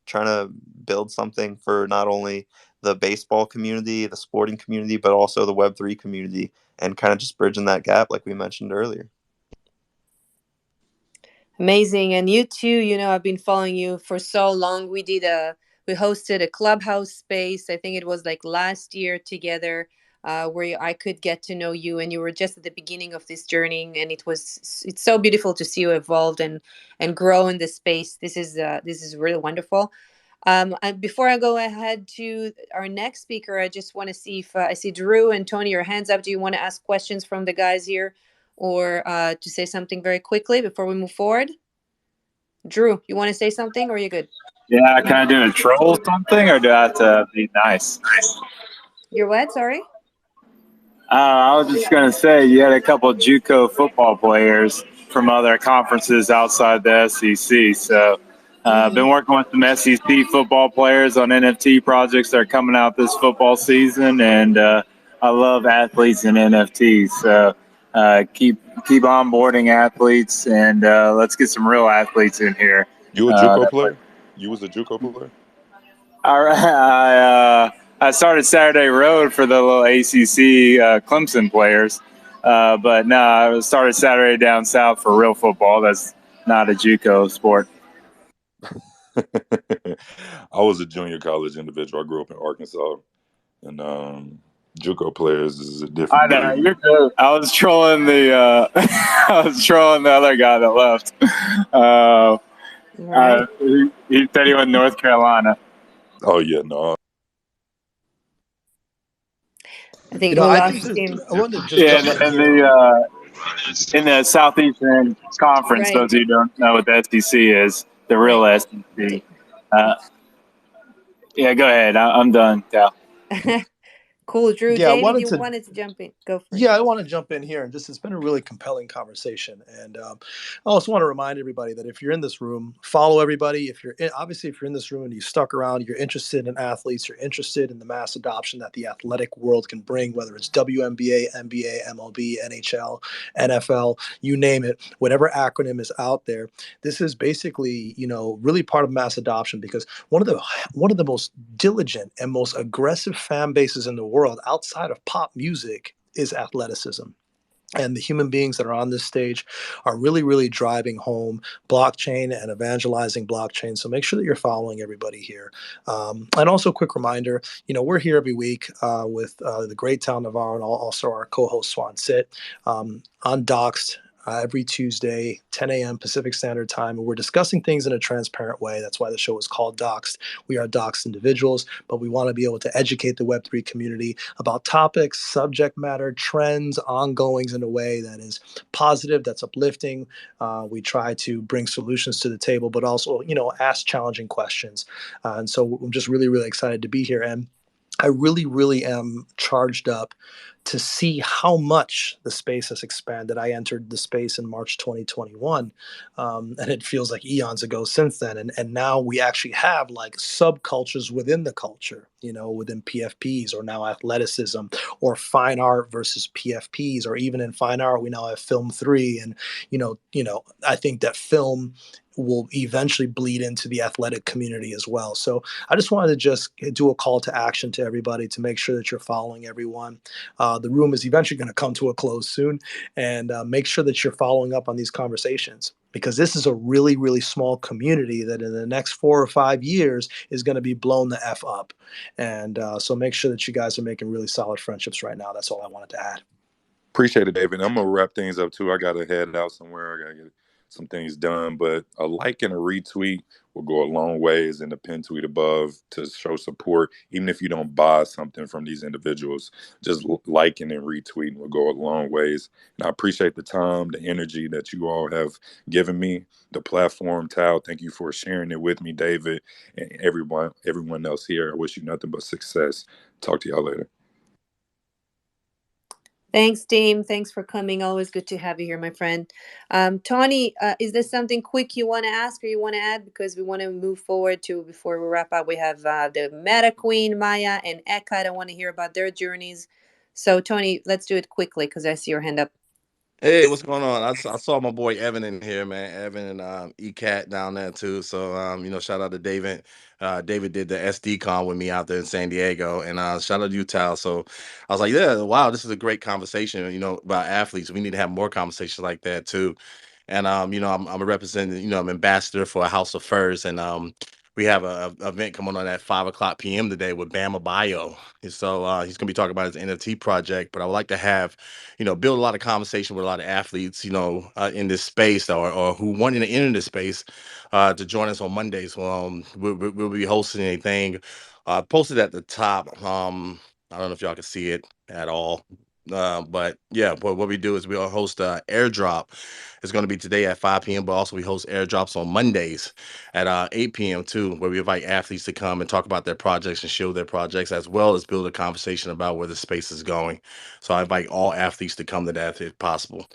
trying to build something for not only the baseball community, the sporting community, but also the Web3 community, and kind of just bridging that gap, like we mentioned earlier. Amazing. And you too, I've been following you for so long. We hosted a clubhouse space. I think it was like last year together, where I could get to know you, and you were just at the beginning of this journey. And it's so beautiful to see you evolved and grow in this space. This is really wonderful. And before I go ahead to our next speaker, I just want to see if I see Drew and Tony, your hands up. Do you want to ask questions from the guys here, or to say something very quickly before we move forward? Drew, you want to say something, or are you good? Yeah, can I do a troll something, or do I have to be nice? You're what? Sorry. I was just gonna say you had a couple of JUCO football players from other conferences outside the SEC. So I've been working with some SEC football players on NFT projects that are coming out this football season, and I love athletes and NFTs. So keep onboarding athletes, and let's get some real athletes in here. You a JUCO player? You was a JUCO player? All right, I started Saturday Road for the little ACC Clemson players, but no, I started Saturday down south for real football. That's not a JUCO sport. I was a junior college individual. I grew up in Arkansas, and JUCO players is a I different know breed. you're good. I was trolling the I was trolling the other guy that left. Right. He said he went to North Carolina. Oh yeah, no. I think we I lost think him. I wanted to just Yeah, jump in and here. in the Southeastern Conference, Right. those of you who don't know what the SEC is, the real Right. SEC. Yeah, go ahead. I'm done, Cal. Cool, Drew. Yeah, I David, wanted you to. wanted to jump in. Go for it. Yeah, I want to jump in here, and just it's been a really compelling conversation. And I also want to remind everybody that if you're in this room, follow everybody. If you're in, obviously if you're in this room and you stuck around, you're interested in athletes, you're interested in the mass adoption that the athletic world can bring, whether it's WNBA, NBA, MLB, NHL, NFL, you name it, whatever acronym is out there. This is basically, really part of mass adoption, because one of the most diligent and most aggressive fan bases in the world outside of pop music is athleticism. And the human beings that are on this stage are really, really driving home blockchain and evangelizing blockchain. So make sure that you're following everybody here. And also, a quick reminder, we're here every week with the great Tal Navarro and also our co-host Swan Sit on Doxed. Every Tuesday, 10 a.m. Pacific Standard Time. And we're discussing things in a transparent way. That's why the show is called Doxed. We are doxed individuals, but we want to be able to educate the Web3 community about topics, subject matter, trends, ongoings in a way that is positive, that's uplifting. We try to bring solutions to the table, but also, ask challenging questions. And so I'm just really, really excited to be here. And I really, really am charged up to see how much the space has expanded. I entered the space in March 2021, and it feels like eons ago since then. And now we actually have like subcultures within the culture, within PFPs, or now athleticism, or fine art versus PFPs, or even in fine art, we now have film 3. And, I think that film will eventually bleed into the athletic community as well. So I just wanted to just do a call to action to everybody to make sure that you're following everyone. The room is eventually going to come to a close soon, and make sure that you're following up on these conversations, because this is a really, really small community that in the next 4 or 5 years is going to be blown the F up. And so make sure that you guys are making really solid friendships right now. That's all I wanted to add. Appreciate it, David. I'm gonna wrap things up too. I gotta head out somewhere. I gotta get some things done. But a like and a retweet will go a long ways in the pin tweet above to show support. Even if you don't buy something from these individuals, just liking and retweeting will go a long ways. And I appreciate the time, the energy that you all have given me, the platform. Tal, thank you for sharing it with me, David, and everyone else here. I wish you nothing but success. Talk to y'all later. Thanks, team. Thanks for coming. Always good to have you here, my friend. Tony, is there something quick you want to ask or you want to add? Because we want to move forward to, before we wrap up, we have the Meta Queen, Maya, and Eka. I want to hear about their journeys. So, Tony, let's do it quickly because I see your hand up. Hey, what's going on? I saw my boy Evan in here, man. Evan and ECAT down there too. So shout out to David. David did the SD con with me out there in San Diego, and shout out to you, Tal. So I was like, yeah, wow, this is a great conversation. About athletes. We need to have more conversations like that too. And I'm a representative. I'm ambassador for a House of Furs, and we have a event coming on at 5:00 p.m. today with Bama Bio. And so he's gonna be talking about his NFT project. But I would like to have build a lot of conversation with a lot of athletes, in this space, or who want to enter this space, to join us on Mondays. We'll be hosting a thing posted at the top. I don't know if y'all can see it at all. But yeah, what we do is we'll host airdrop. It's going to be today at 5 p.m. But also we host airdrops on Mondays at 8 p.m. too, where we invite athletes to come and talk about their projects and show their projects, as well as build a conversation about where the space is going. So I invite all athletes to come to that if possible.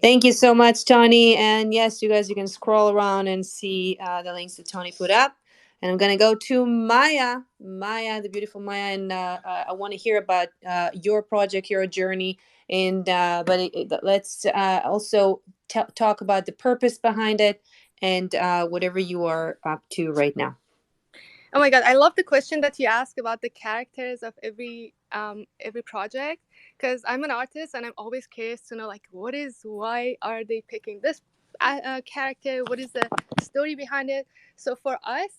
Thank you so much, Tony. And yes, you guys, you can scroll around and see the links that Tony put up. And I'm going to go to Maya, the beautiful Maya. And I want to hear about your project, your journey. And let's also talk about the purpose behind it and whatever you are up to right now. Oh my God, I love the question that you ask about the characters of every project, because I'm an artist and I'm always curious to know, like, why are they picking this character? What is the story behind it? So for us,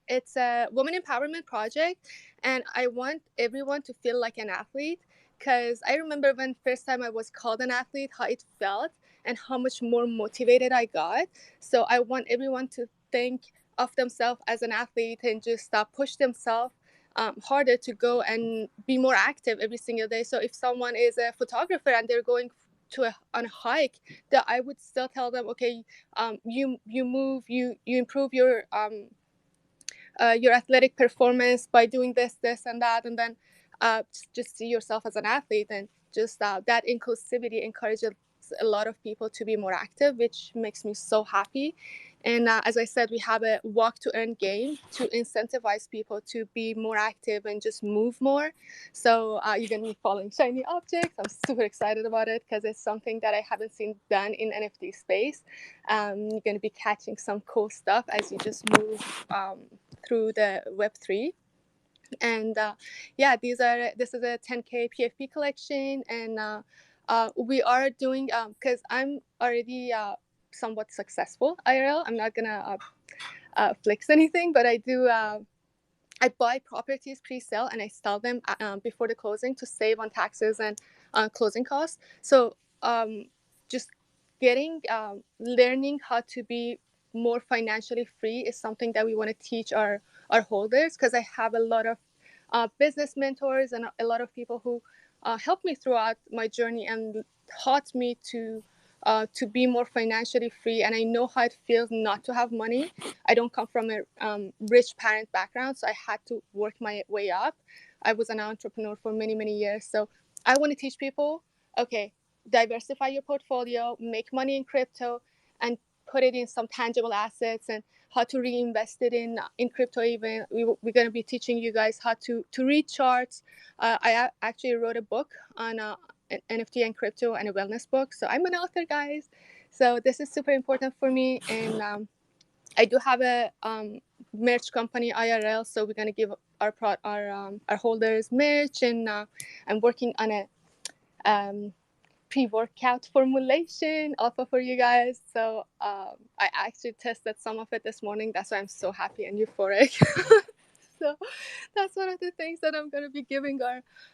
it's a women empowerment project, and I want everyone to feel like an athlete, because I remember when first time I was called an athlete, how it felt and how much more motivated I got. So I want everyone to think of themselves as an athlete and just push themselves harder to go and be more active every single day. So if someone is a photographer and they're going on a hike, that I would still tell them, okay, you move, you improve your your athletic performance by doing this and that, and then just see yourself as an athlete, and just that inclusivity encourages a lot of people to be more active, which makes me so happy. And as I said, we have a walk to earn game to incentivize people to be more active and just move more. So you're going to be following shiny objects. I'm super excited about it because it's something that I haven't seen done in NFT space. You're going to be catching some cool stuff as you just move through the Web3. And this is a 10K PFP collection, and we are doing because I'm already somewhat successful IRL. I'm not gonna flex anything, but I do. I buy properties pre-sale and I sell them before the closing to save on taxes and closing costs. So just learning how to be more financially free is something that we want to teach our holders, because I have a lot of business mentors and a lot of people who helped me throughout my journey and taught me to be more financially free. And I know how it feels not to have money. I don't come from a rich parent background, so I had to work my way up. I was an entrepreneur for many, many years. So I want to teach people, okay, diversify your portfolio, make money in crypto, and put it in some tangible assets, and how to reinvest it in crypto even. We're going to be teaching you guys how to read charts. I actually wrote a book on NFT and crypto, and a wellness book. So I'm an author, guys. So this is super important for me. And I do have a merch company IRL. So we're gonna give our holders merch, and I'm working on a pre-workout formulation offer for you guys. So I actually tested some of it this morning. That's why I'm so happy and euphoric. So that's one of the things that I'm going to be giving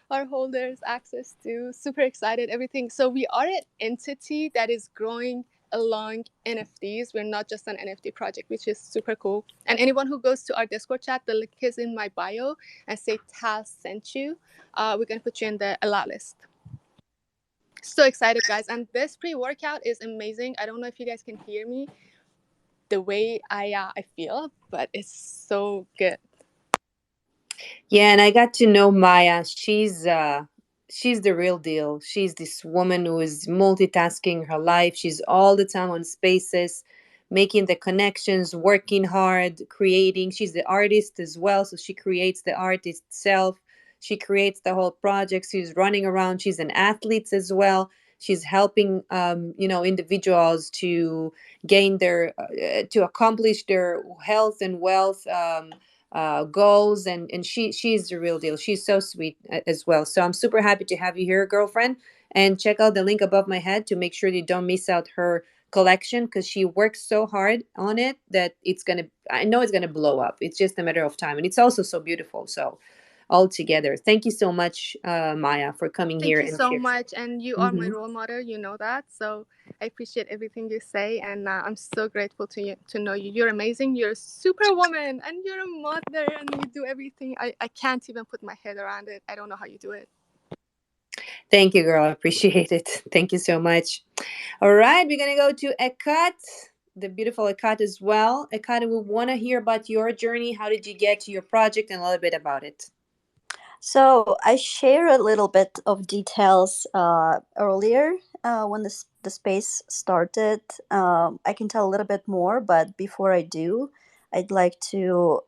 our holders access to. Super excited, everything. So we are an entity that is growing along NFTs. We're not just an NFT project, which is super cool. And anyone who goes to our Discord chat, the link is in my bio, and say Tal sent you, we're going to put you in the allow list. So excited, guys. And this pre-workout is amazing. I don't know if you guys can hear me the way I feel, but it's so good. Yeah, and I got to know Maya. She's the real deal. She's this woman who is multitasking her life. She's all the time on spaces, making the connections, working hard, creating. She's the artist as well, so she creates the art itself. She creates the whole project. She's running around. She's an athlete as well. She's helping, individuals to gain to accomplish their health and wealth. Goals, and she's the real deal. She's so sweet as well. So I'm super happy to have you here, girlfriend. And check out the link above my head to make sure you don't miss out her collection, because she works so hard on it that I know it's gonna blow up. It's just a matter of time, and it's also so beautiful. So all together, thank you so much, Maya, for coming Thank here you and so share. much, and you are my Mhm. role model. You know that, so I appreciate everything you say, and I'm so grateful to know you. You're amazing. You're a superwoman, and you're a mother, and you do everything. I can't even put my head around it. I don't know how you do it. Thank you, girl. I appreciate it. Thank you so much. All right, we're gonna go to Ekat, the beautiful Ekat as well. Ekat, we want to hear about your journey. How did you get to your project, and a little bit about it? So I share a little bit of details earlier when the space started. I can tell a little bit more, but before I do, I'd like to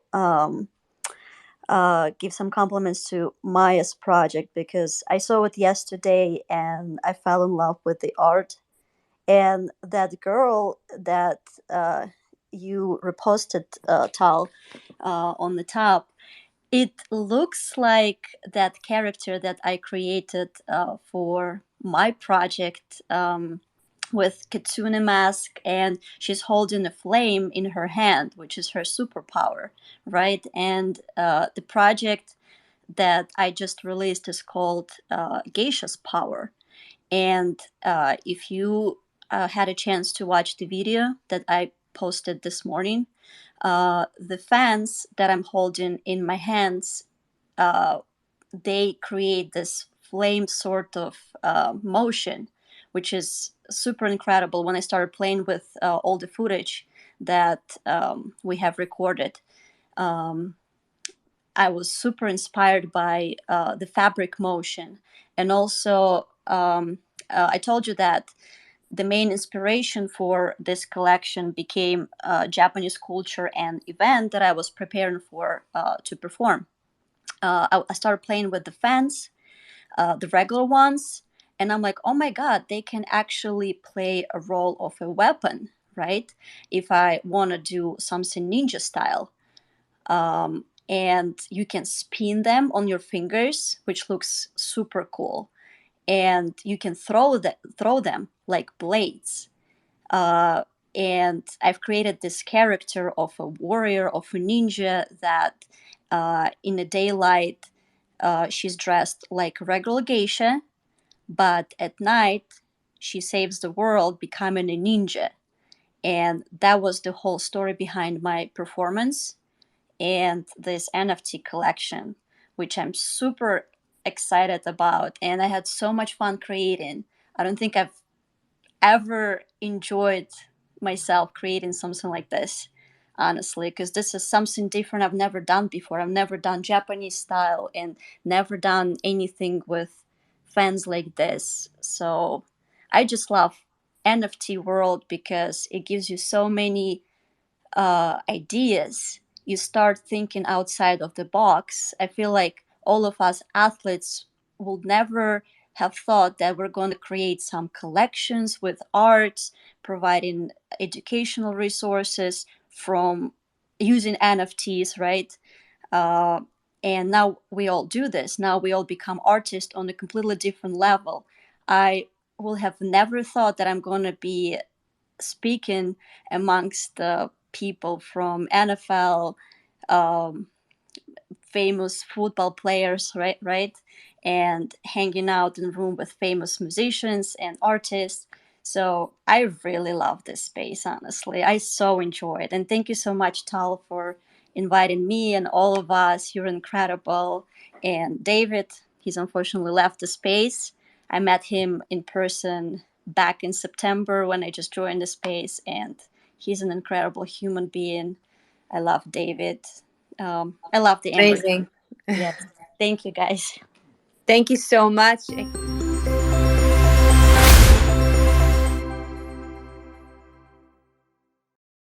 give some compliments to Maya's project, because I saw it yesterday and I fell in love with the art. And that girl that you reposted, Tal, on the top, it looks like that character that I created for my project, with kitsune mask, and she's holding a flame in her hand, which is her superpower, right? And the project that I just released is called Geisha's Power. And if you had a chance to watch the video that I posted this morning, the fans that I'm holding in my hands, uh, they create this flame sort of motion, which is super incredible. When I started playing with all the footage that we have recorded, I was super inspired by the fabric motion. And also, I told you that the main inspiration for this collection became Japanese culture and event that I was preparing for to perform. I started playing with the fans, the regular ones, and I'm like, oh my god, they can actually play a role of a weapon, right? If I want to do something ninja style. And you can spin them on your fingers, which looks super cool. And you can throw them like blades. Uh, and I've created this character of a warrior, of a ninja that in the daylight she's dressed like a regular geisha, but at night she saves the world becoming a ninja. And that was the whole story behind my performance and this NFT collection, which I'm super excited about. And I had so much fun creating. I don't think I've ever enjoyed myself creating something like this, honestly, because this is something different I've never done before. I've never done Japanese style and never done anything with fans like this. So I just love NFT world because it gives you so many ideas. You start thinking outside of the box. I feel like all of us athletes will never have thought that we're going to create some collections with arts, providing educational resources from using NFTs, right? Uh, and now we all do this. Now we all become artists on a completely different level. I will have never thought that I'm going to be speaking amongst the people from NFL, um, famous football players, right, and hanging out in a room with famous musicians and artists. So I really love this space. Honestly, I so enjoy it, and thank you so much, Tal, for inviting me and all of us. You're incredible. And David, he's unfortunately left the space. I met him in person back in September when I just joined the space, and he's an incredible human being. I love David. I love the energy. Amazing. Yes. Thank you, guys. Thank you so much.